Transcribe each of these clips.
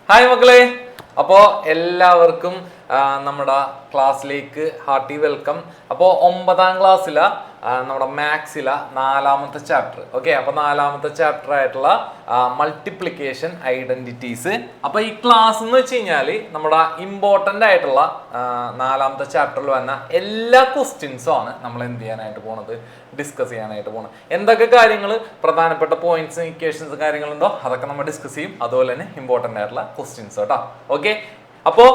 Hi മക്കളെ, അപ്പോൾ എല്ലാവർക്കും നമ്മുടെ ക്ലാസ്സിലേക്ക് ഹാർട്ടി വെൽക്കം. അപ്പോൾ 9ാം ക്ലാസ്സിലെ നമ്മുടെ മാത്സിലെ 4ാമത്തെ ചാപ്റ്റർ. ഓക്കെ, അപ്പോൾ 4ാമത്തെ ചാപ്റ്റർ ആയിട്ടുള്ള മൾട്ടിപ്ലിക്കേഷൻ ഐഡന്റിറ്റീസ്. അപ്പോൾ ഈ ക്ലാസ് എന്ന് വെച്ച് കഴിഞ്ഞാൽ നമ്മുടെ ഇമ്പോർട്ടൻ്റ് ആയിട്ടുള്ള 4ാമത്തെ ചാപ്റ്ററിൽ വന്ന എല്ലാ ക്വസ്റ്റ്യൻസും ആണ് നമ്മൾ എന്ത് ചെയ്യാനായിട്ട് പോണത്, ഡിസ്കസ് ചെയ്യാനായിട്ട് പോകണം. എന്തൊക്കെ കാര്യങ്ങൾ പ്രധാനപ്പെട്ട പോയിന്റ്സ്, ഇക്വേഷൻസ് കാര്യങ്ങളുണ്ടോ അതൊക്കെ നമ്മൾ ഡിസ്കസ് ചെയ്യും. അതുപോലെ തന്നെ ഇമ്പോർട്ടൻ്റ് ആയിട്ടുള്ള ക്വസ്റ്റ്യൻസ് കേട്ടോ. ഓക്കെ, അപ്പോൾ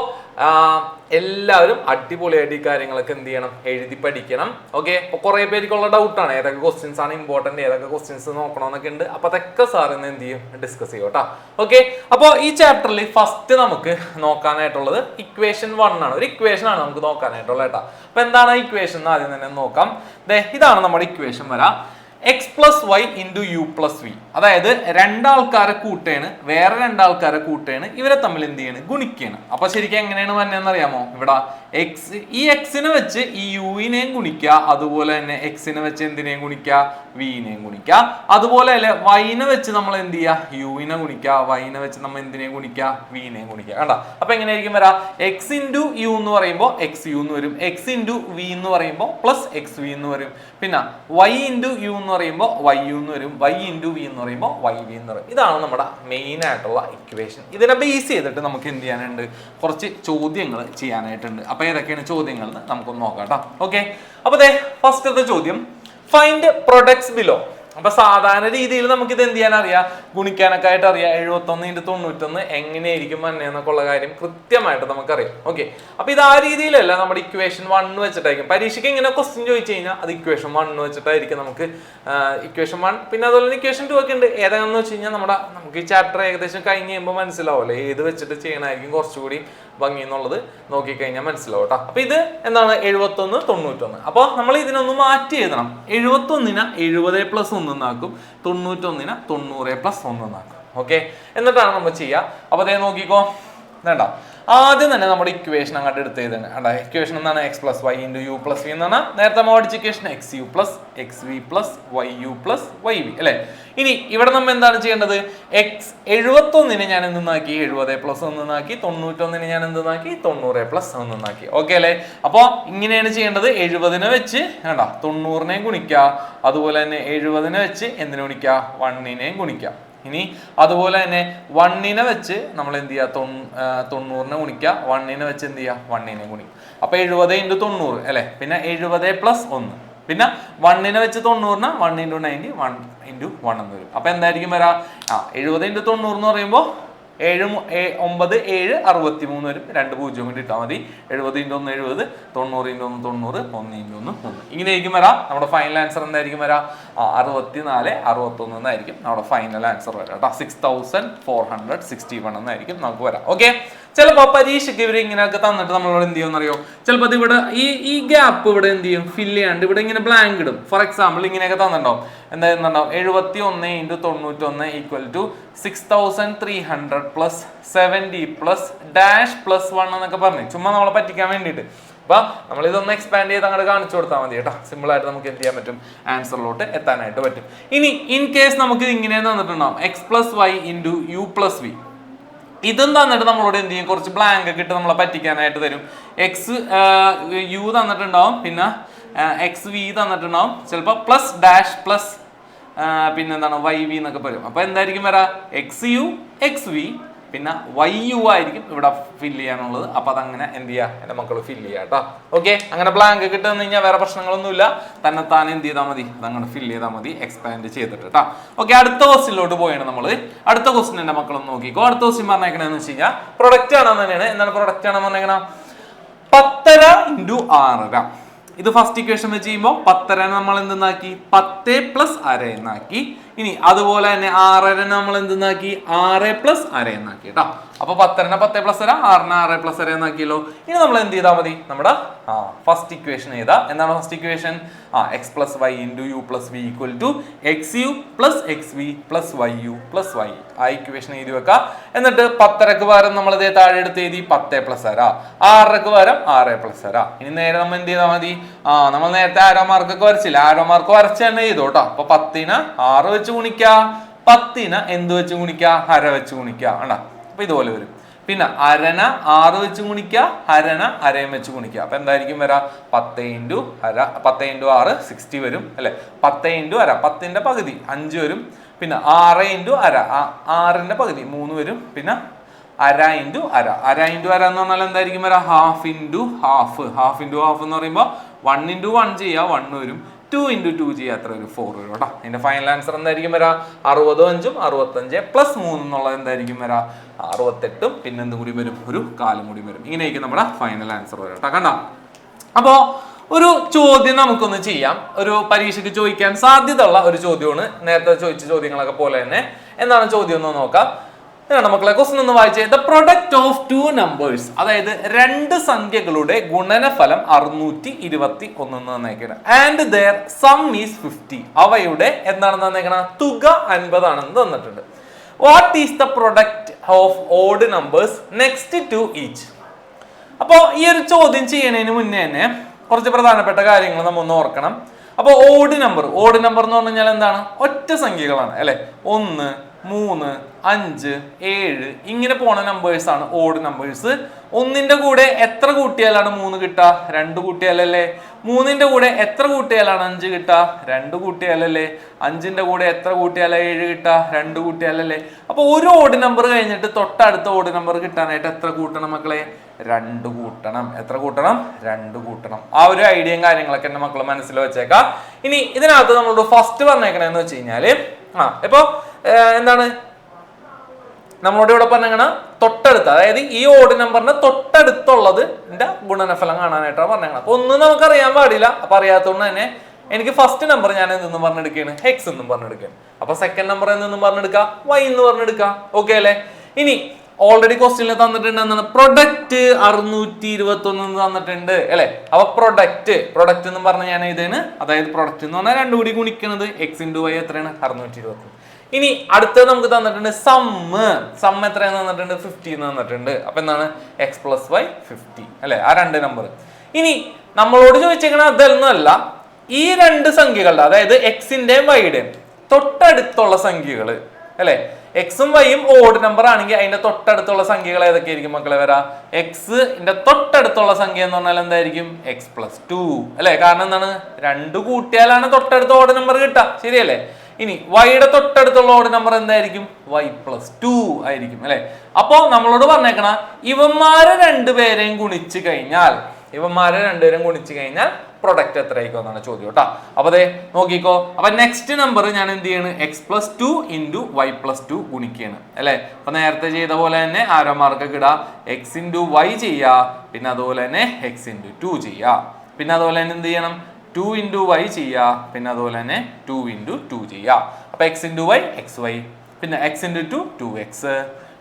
എല്ലാവരും അടിപൊളിയായിട്ട് ഈ കാര്യങ്ങളൊക്കെ എന്ത് ചെയ്യണം, എഴുതി പഠിക്കണം. ഓക്കെ, അപ്പോൾ കുറേ പേർക്കുള്ള ഡൗട്ടാണ് ഏതൊക്കെ ക്വസ്റ്റ്യൻസ് ആണ് ഇമ്പോർട്ടൻ്റ്, ഏതൊക്കെ ക്വസ്റ്റ്യൻസ് നോക്കണമെന്നൊക്കെ ഉണ്ട്. അപ്പോൾ അതൊക്കെ സാറിന്ന് എന്ത് ചെയ്യും, ഡിസ്കസ് ചെയ്യും കേട്ടോ. ഓക്കെ, അപ്പോൾ ഈ ചാപ്റ്ററിൽ ഫസ്റ്റ് നമുക്ക് നോക്കാനായിട്ടുള്ളത് ഇക്വേഷൻ 1 ആണ്. ഒരു ഇക്വേഷൻ ആണ് നമുക്ക് നോക്കാനായിട്ടുള്ളത് കേട്ടോ. അപ്പോൾ എന്താണ് ഇക്വേഷൻ എന്ന് ആദ്യം തന്നെ നോക്കാം. ഇതാണ് നമ്മുടെ ഇക്വേഷൻ വരാം. X plus Y into U plus V. അതായത് രണ്ടാൾക്കാരെ കൂട്ടുകയാണ്, വേറെ രണ്ടാൾക്കാരെ കൂട്ടുകയാണ്, ഇവരെ തമ്മിൽ എന്ത് ചെയ്യാണ്, ഗുണിക്കുകയാണ്. അപ്പൊ ശരിക്കും എങ്ങനെയാണ് വന്നതെന്ന് അറിയാമോ? ഇവിടെ എക്സ്, ഈ എക്സിനെ വെച്ച് ഈ യുവിനെയും ഗുണിക്കുക, അതുപോലെ തന്നെ എക്സിനെ വെച്ച് എന്തിനേയും ഗുണിക്കുക, വിനെയും ഗുണിക്കുക. അതുപോലെ അല്ലെ വൈനെ വെച്ച് നമ്മൾ എന്ത് ചെയ്യുക, യുവിനെ ഗുണിക്കുക, വൈനെ വെച്ച് നമ്മൾ എന്തിനേയും ഗുണിക്കുക, വിനെയും ഗുണിക്കുക. കണ്ട, അപ്പൊ എങ്ങനെയായിരിക്കും വരാ, എക്സ് ഇൻറ്റു യു എന്ന് പറയുമ്പോൾ എക്സ് യു എന്ന് വരും, എക്സ് ഇൻറ്റു വി എന്ന് പറയുമ്പോൾ പ്ലസ് എക്സ് വി എന്ന് വരും. പിന്നെ വൈ ഇൻറ്റു യു എന്ന് പറയുമ്പോൾ വൈ യു എന്ന് വരും, വൈ ഇൻറ്റു വി എന്ന് പറയുമ്പോൾ വൈ വി എന്ന് പറയും. ഇതാണ് നമ്മുടെ മെയിൻ ആയിട്ടുള്ള ഇക്വേഷൻ. ഇതിനെ ബേസ് ചെയ്തിട്ട് നമുക്ക് എന്ത് ചെയ്യാനുണ്ട്, കുറച്ച് ചോദ്യങ്ങൾ ചെയ്യാനായിട്ടുണ്ട്. അപ്പൊ ഏതൊക്കെയാണ് ചോദ്യങ്ങൾ എന്ന് നമുക്കൊന്ന് നോക്കാം കേട്ടോ. ഓക്കെ, അപ്പൊ ഫസ്റ്റത്തെ ചോദ്യം, ഫൈൻഡ് പ്രൊഡക്ട്സ് ബിലോ. അപ്പൊ സാധാരണ രീതിയിൽ നമുക്ക് ഇത് എന്ത് ചെയ്യാൻ അറിയാം, ഗുണിക്കാനൊക്കെ ആയിട്ട് അറിയാം. 71 × 91 എങ്ങനെയായിരിക്കും എന്നൊക്കെ ഉള്ള കാര്യം കൃത്യമായിട്ട് നമുക്കറിയാം. ഓക്കെ, അപ്പൊ ഇത് ആ രീതിയിലല്ല, നമ്മുടെ ഇക്വേഷൻ 1 വെച്ചിട്ടായിരിക്കും. പരീക്ഷയ്ക്ക് ഇങ്ങനെ ക്വസ്റ്റ്യൻ ചോദിച്ചു കഴിഞ്ഞാൽ അത് ഇക്വേഷൻ 1 വെച്ചിട്ടായിരിക്കും നമുക്ക് ഇക്വേഷൻ 1. പിന്നെ അതുപോലെ തന്നെ ഇക്വേഷൻ 2 ഒക്കെ ഉണ്ട്. ഏതാണെന്ന് വെച്ച് കഴിഞ്ഞാൽ നമുക്ക് ഈ ചാപ്റ്റർ ഏകദേശം കഴിഞ്ഞ് കഴിയുമ്പോൾ മനസ്സിലാവുമല്ലോ ഏത് വെച്ചിട്ട് ചെയ്യണമായിരിക്കും കുറച്ചുകൂടി ഭംഗി എന്നുള്ളത് നോക്കിക്കഴിഞ്ഞാൽ മനസ്സിലാവും കേട്ടോ. അപ്പൊ ഇത് എന്താണ്, 71 91. അപ്പൊ നമ്മൾ ഇതിനൊന്ന് മാറ്റി എഴുതണം. 71നെ 70 + 1 എന്നാക്കും, 91നെ 90 + 1 എന്നാക്കും. ഓക്കെ, എന്നിട്ടാണ് നമ്മൾ ചെയ്യുക. അപ്പൊ നോക്കിക്കോ, വേണ്ട ആദ്യം തന്നെ നമ്മുടെ ഇക്വേഷൻ അങ്ങോട്ട് എടുത്ത് എഴുതാണ്. ഇക്വേഷൻ എന്താണ്, X plus Y into U plus V എന്നാണ്. നേരത്തെ നമ്മൾ പഠിച്ച equation X U plus X V plus Y U plus Y V അല്ലെ. ഇനി ഇവിടെ നമ്മൾ എന്താണ് ചെയ്യേണ്ടത്, എക്സ് 71നെ ഞാൻ എന്തെന്നാക്കി, 70 + 1 എന്നാക്കി, 91നെ ഞാൻ എന്തെന്നാക്കി, 90 + 1 എന്നാക്കി. ഓക്കെ അല്ലെ. അപ്പോൾ ഇങ്ങനെയാണ് ചെയ്യേണ്ടത്. 70നെ വെച്ച് വേണ്ട 90നെ ഗുണിക്കുക, അതുപോലെ തന്നെ 70നെ വെച്ച് എന്തിനെ ഗുണിക്കുക, 1നെയും ഗുണിക്കുക. ഇനി അതുപോലെ തന്നെ 1നെ വെച്ച് നമ്മൾ എന്ത് ചെയ്യുക, 90നെ ഗുണിക്കുക, 1നെ വെച്ച് എന്ത് ചെയ്യുക, 1നെ ഗുണിക്കുക. അപ്പൊ 70 × 90 അല്ലെ. പിന്നെ 70 + 1, പിന്നെ 1നെ വെച്ച് 90നെ 1 × 90 1 × 1 എന്ന് വരും. അപ്പൊ എന്തായിരിക്കും വരാ, 70 × 90 എന്ന് പറയുമ്പോൾ 7 9 7 63 വരും. 2 0 കൊണ്ട് ഇട്ടാൽ മതി. 70 × 1 70, 90 × 1 90, 1 × 1 1. ഇങ്ങനെയായിരിക്കും വരാം. നമ്മുടെ ഫൈനൽ ആൻസർ എന്തായിരിക്കും വരാ, 64 61 എന്നായിരിക്കും നമ്മുടെ ഫൈനൽ ആൻസർ വരാം കേട്ടോ. 6461 എന്നായിരിക്കും നമുക്ക് വരാം. ഓക്കെ, ചിലപ്പോൾ പരീക്ഷയ്ക്ക് ഇവർ ഇങ്ങനെയൊക്കെ തന്നിട്ട് നമ്മളോട് എന്ത് ചെയ്യുമെന്ന് അറിയോ, ചിലപ്പോൾ അത് ഇവിടെ ഈ ഗ്യാപ്പ് ഇവിടെ എന്ത് ചെയ്യും, ഫില്ല് ചെയ്യാണ്ട് ഇവിടെ ഇങ്ങനെ ബ്ലാങ്ക് ഇടും. ഫോർ എക്സാമ്പിൾ ഇങ്ങനെയൊക്കെ തന്നിട്ടുണ്ടാവും. എന്തായിരുന്നുണ്ടാവും, 71 × 91 = 6300 + 70 + -+1 എന്നൊക്കെ പറഞ്ഞു, ചുമ്മാ നമ്മളെ പറ്റിക്കാൻ വേണ്ടിയിട്ട്. അപ്പൊ നമ്മൾ ഇതൊന്ന് എക്സ്പാൻഡ് ചെയ്ത് അങ്ങോട്ട് കാണിച്ചു കൊടുത്താൽ മതി കേട്ടോ. സിമ്പിൾ ആയിട്ട് നമുക്ക് എന്ത് ചെയ്യാൻ പറ്റും, ആൻസറിലോട്ട് എത്താനായിട്ട് പറ്റും. ഇനി ഇൻ കേസ് നമുക്ക് ഇങ്ങനെ തന്നിട്ടുണ്ടാവും, X plus Y into U plus V. ഇതും തന്നിട്ട് നമ്മളോട് എന്ത് ചെയ്യും, കുറച്ച് ബ്ലാങ്ക് ഒക്കെ ഇട്ട് നമ്മളെ പറ്റിക്കാനായിട്ട് തരും. എക്സ് യു തന്നിട്ടുണ്ടാവും, പിന്നെ എക്സ് വി തന്നിട്ടുണ്ടാവും, ചിലപ്പോൾ ++ പിന്നെന്താണ് വൈ വി എന്നൊക്കെ പറയും. അപ്പൊ എന്തായിരിക്കും വരാ, എക്സ് യു എക്സ് വി പിന്നെ വൈ യു ആയിരിക്കും ഇവിടെ ഫില്ല് ചെയ്യാനുള്ളത്. അപ്പൊ അതങ്ങനെ എന്ത് ചെയ്യുക, എന്റെ മക്കൾ ഫില്ല് ചെയ്യുക കേട്ടോ. ഓക്കെ, അങ്ങനെ ബ്ലാങ്ക് കിട്ടുന്ന കഴിഞ്ഞാൽ വേറെ പ്രശ്നങ്ങളൊന്നുമില്ല, തന്നെത്താനെ എന്ത് ചെയ്താൽ മതി, അതങ്ങനെ ഫില്ല് ചെയ്താൽ മതി, എക്സ്പാൻഡ് ചെയ്തിട്ട് കേട്ടോ. ഓക്കെ, അടുത്ത ക്വസ്റ്റിനിലോട്ട് പോയാണ് നമ്മൾ. അടുത്ത ക്വസ്റ്റ്യൻ എന്റെ മക്കളൊന്ന് നോക്കിക്കോ. അടുത്ത ക്വസ്റ്റ്യൻ പറഞ്ഞേക്കണെന്ന് വെച്ച് കഴിഞ്ഞാൽ പ്രൊഡക്റ്റ് ആണെന്ന് തന്നെയാണ്. എന്താണ് പ്രൊഡക്റ്റ് ആണെന്ന് പറഞ്ഞേക്കണം, 10 × 6. ഇത് ഫസ്റ്റ് ഇക്വേഷൻ വെച്ച് ചെയ്യുമ്പോൾ 10നെ നമ്മൾ എന്തെന്നാക്കി, 10 + ½ എന്നാക്കി. ഇനി അതുപോലെ തന്നെ 6നെ നമ്മൾ എന്തെന്നാക്കി, 6 + ½ എന്നാക്കി കേട്ടോ. അപ്പൊ 10നെ 10 + 1, 6നെ 6 + 1 എന്നാക്കിയല്ലോ. ഇനി നമ്മൾ എന്ത് ചെയ്താൽ മതി, നമ്മുടെ ഫസ്റ്റ് ഇക്വേഷൻ ഏതാ, എന്താണ് first equation, X plus Y into U plus V = X U plus X V plus Y U plus Y. ആ ഇക്വേഷൻ എഴുതി വെക്കുക. എന്നിട്ട് 10ക്ക് പകരം നമ്മൾ ഇതേ താഴെ എടുത്ത് എഴുതി 10 + 1, 6ക്ക് പകരം 6 + 1. ഇനി നേരെ നമ്മൾ എന്ത് ചെയ്താൽ മതി, നമ്മൾ നേരത്തെ ആരോ മാർക്കൊക്കെ വരച്ചില്ല, ആരോ മാർക്ക് വരച്ച് തന്നെ ചെയ്തു കേട്ടോ. അപ്പൊ 10നെ 6 വെച്ച് ഗുണിക്കുക, 10നെ എന്ത് വെച്ച് ഗുണിക്കുക, 1/2 വെച്ച് ഗുണിക്കുക. അപ്പൊ ഇതുപോലെ വരും. പിന്നെ അരന 6 വെച്ച് ഗുണിക്കുക, ഹരണ അരയും വെച്ച് ഗുണിക്കുക. അപ്പൊ എന്തായിരിക്കും വരാ 10 ഇൻറ്റു അര, 10 ഇൻറ്റു 6 60 വരും അല്ലെ. 10 ഇൻറ്റു അര, 10ന്റെ പകുതി 5 വരും. പിന്നെ 6 ഇൻറ്റു അര, 6ന്റെ പകുതി 3 വരും. പിന്നെ അര ഇൻറ്റു അര, അര ഇൻറ്റു അര എന്ന് പറഞ്ഞാൽ എന്തായിരിക്കും വരാ half into half. Half into half എന്ന് പറയുമ്പോൾ 1 ഇൻറ്റു 1 ചെയ്യുക 1 വരും. 2 ഇൻറ്റു 2 ചെയ്യുക എത്ര വരും 4 വരും കേട്ടോ. ഇതിന്റെ ഫൈനൽ ആൻസർ എന്തായിരിക്കും വരാ 65 65 പ്ലസ് 3 എന്നുള്ളത് എന്തായിരിക്കും വരാ 68. പിന്നെ എന്തും കൂടി വരും, ഒരു കാലം കൂടി വരും. ഇങ്ങനെയായിരിക്കും നമ്മുടെ ഫൈനൽ ആൻസർ വരും കേട്ടോ. കണ്ടോ? അപ്പോ ഒരു ചോദ്യം നമുക്കൊന്ന് ചെയ്യാം. ഒരു പരീക്ഷയ്ക്ക് ചോദിക്കാൻ സാധ്യതയുള്ള ഒരു ചോദ്യമാണ്, നേരത്തെ ചോദിച്ച ചോദ്യങ്ങളൊക്കെ പോലെ തന്നെ. എന്താണ് ചോദ്യം എന്ന് നോക്കാം. മക്കളെ ക്വസ്റ്റൻ ഒന്ന് വായിച്ചേ. ദ പ്രൊഡക്റ്റ് ഓഫ് 2 നമ്പേഴ്സ്, അതായത് 2 സംഖ്യകളുടെ ഗുണനഫലം 621 എന്ന് തന്നേക്കണം. And their sum is 50. അവയുടെ എന്താണെന്ന് തന്നേക്കണം, തുക 50 ആണെന്ന് തന്നിട്ടുണ്ട്. What is the product of odd numbers next to each. അപ്പോൾ ഈ ഒരു ചോദ്യം ചെയ്യണതിന് മുന്നേ തന്നെ കുറച്ച് പ്രധാനപ്പെട്ട കാര്യങ്ങൾ നമ്മൾ ഒന്ന് ഓർക്കണം. അപ്പോൾ ഓഡ് നമ്പർ എന്ന് പറഞ്ഞു കഴിഞ്ഞാൽ എന്താണ്, ഒറ്റ സംഖ്യകളാണ് അല്ലെ. 1, 3, 5, 7 ഇങ്ങനെ പോണ നമ്പേഴ്സ് ആണ് ഓഡ് നമ്പേഴ്സ്. 1ന്റെ കൂടെ എത്ര കൂട്ടിയാലാണ് 3 കിട്ടുക, 2 കൂട്ടിയാലല്ലേ. 3ന്റെ കൂടെ എത്ര കൂട്ടിയാലാണ് 5 കിട്ടുക, 2 കൂട്ടിയാലല്ലേ. 5ന്റെ കൂടെ എത്ര കൂട്ടിയാലാ 7 കിട്ടുക, 2 കൂട്ടിയാലല്ലേ. അപ്പൊ ഒരു ഓഡ് നമ്പർ കഴിഞ്ഞിട്ട് തൊട്ടടുത്ത ഓഡ് നമ്പർ കിട്ടാനായിട്ട് എത്ര കൂട്ടണം മക്കളെ, 2 കൂട്ടണം. എത്ര കൂട്ടണം, 2 കൂട്ടണം. ആ ഒരു ഐഡിയയും കാര്യങ്ങളൊക്കെ എന്റെ മക്കൾ മനസ്സിൽ വെച്ചേക്കാം. ഇനി ഇതിനകത്ത് നമ്മളോട് ഫസ്റ്റ് പറഞ്ഞേക്കണെന്ന് വെച്ച് കഴിഞ്ഞാല് ഇപ്പൊ എന്താണ് നമ്മളോട് ഇവിടെ പറഞ്ഞ തൊട്ടടുത്ത്, അതായത് ഈ ഓഡ് നമ്പറിന്റെ തൊട്ടടുത്തുള്ളത് ഗുണനഫലം കാണാനായിട്ടാണ് പറഞ്ഞത്. അപ്പൊ ഒന്നും നമുക്കറിയാൻ പാടില്ല. അപ്പൊ അറിയാത്തതുകൊണ്ട് തന്നെ എനിക്ക് ഫസ്റ്റ് നമ്പർ ഞാൻ എന്തെന്നും പറഞ്ഞെടുക്കുകയാണ്, എക്സ് എന്നും പറഞ്ഞെടുക്കുകയാണ്. അപ്പൊ സെക്കൻഡ് നമ്പർ എന്തെന്നും പറഞ്ഞെടുക്കാം, വൈ എന്ന് പറഞ്ഞെടുക്കാം. ഓക്കെ അല്ലെ. ഇനി ഓൾറെഡി ക്വസ്റ്റ്യനിൽ തന്നിട്ടുണ്ട് എന്താണ്, പ്രൊഡക്റ്റ് 621 തന്നിട്ടുണ്ട് അല്ലെ. അപ്പൊ പ്രൊഡക്റ്റ് എന്ന് പറഞ്ഞ ഞാൻ ഇതാണ്, അതായത് പ്രൊഡക്റ്റ് എന്ന് പറഞ്ഞാൽ 2 കൂടി ഗുണിക്കുന്നത് എക്സ് ഇൻറ്റു വൈ എത്രയാണ് 621. ഇനി അടുത്തത് നമുക്ക് തന്നിട്ടുണ്ട് സം എത്രയാണ് തന്നിട്ടുണ്ട്, 50 എന്ന് തന്നിട്ടുണ്ട്. അപ്പൊ എന്താണ് എക്സ് പ്ലസ് വൈ 50 അല്ലെ, ആ 2 നമ്പർ. ഇനി നമ്മളോട് ചോദിച്ചേക്കണ അതൊന്നുമല്ല, ഈ 2 സംഖ്യകളുടെ, അതായത് എക്സിന്റെയും വൈയുടെയും തൊട്ടടുത്തുള്ള സംഖ്യകള് അല്ലെ. എക്സും വൈയും ഓഡ് നമ്പർ ആണെങ്കിൽ അതിന്റെ തൊട്ടടുത്തുള്ള സംഖ്യകൾ ഏതൊക്കെയായിരിക്കും മക്കളെ വരാ, എക്സിന്റെ തൊട്ടടുത്തുള്ള സംഖ്യ എന്ന് പറഞ്ഞാൽ എന്തായിരിക്കും എക്സ് പ്ലസ് 2 അല്ലെ. കാരണം എന്താണ്, 2 കൂട്ടിയാലാണ് തൊട്ടടുത്ത ഓഡ് നമ്പർ കിട്ടുക, ശരിയല്ലേ. ഇനി വൈയുടെ തൊട്ടടുത്തുള്ള ഓഡ് നമ്പർ എന്തായിരിക്കും, വൈ പ്ലസ് 2 ആയിരിക്കും അല്ലെ. അപ്പോ നമ്മളോട് പറഞ്ഞേക്കണ ഇവന്മാരെ രണ്ടുപേരെയും ഗുണിച്ചു കഴിഞ്ഞാൽ പ്രൊഡക്റ്റ് എത്രയായിരിക്കും എന്നാണ് ചോദ്യം കേട്ടോ. അപ്പൊ അതെ നോക്കിക്കോ. അപ്പൊ നെക്സ്റ്റ് നമ്പർ ഞാൻ എന്ത് ചെയ്യാണ്, X plus 2 into Y plus 2 ഗുണിക്കുകയാണ് അല്ലെ. അപ്പൊ നേരത്തെ ചെയ്ത പോലെ തന്നെ ആരോ മാർക്കൊക്കെ ഇടാ, എക്സ് ഇൻറ്റു വൈ ചെയ്യാ, പിന്നെ അതുപോലെ തന്നെ എക്സ് ഇൻറ്റു 2 ചെയ്യാ, പിന്നെ അതുപോലെ തന്നെ എന്ത് ചെയ്യണം 2 ഇൻറ്റു വൈ ചെയ്യാ, പിന്നെ അതുപോലെ തന്നെ 2 ഇൻറ്റു 2 ചെയ്യാ. അപ്പൊ X into Y X Y, പിന്നെ എക്സ് ഇൻറ്റു 2 2x,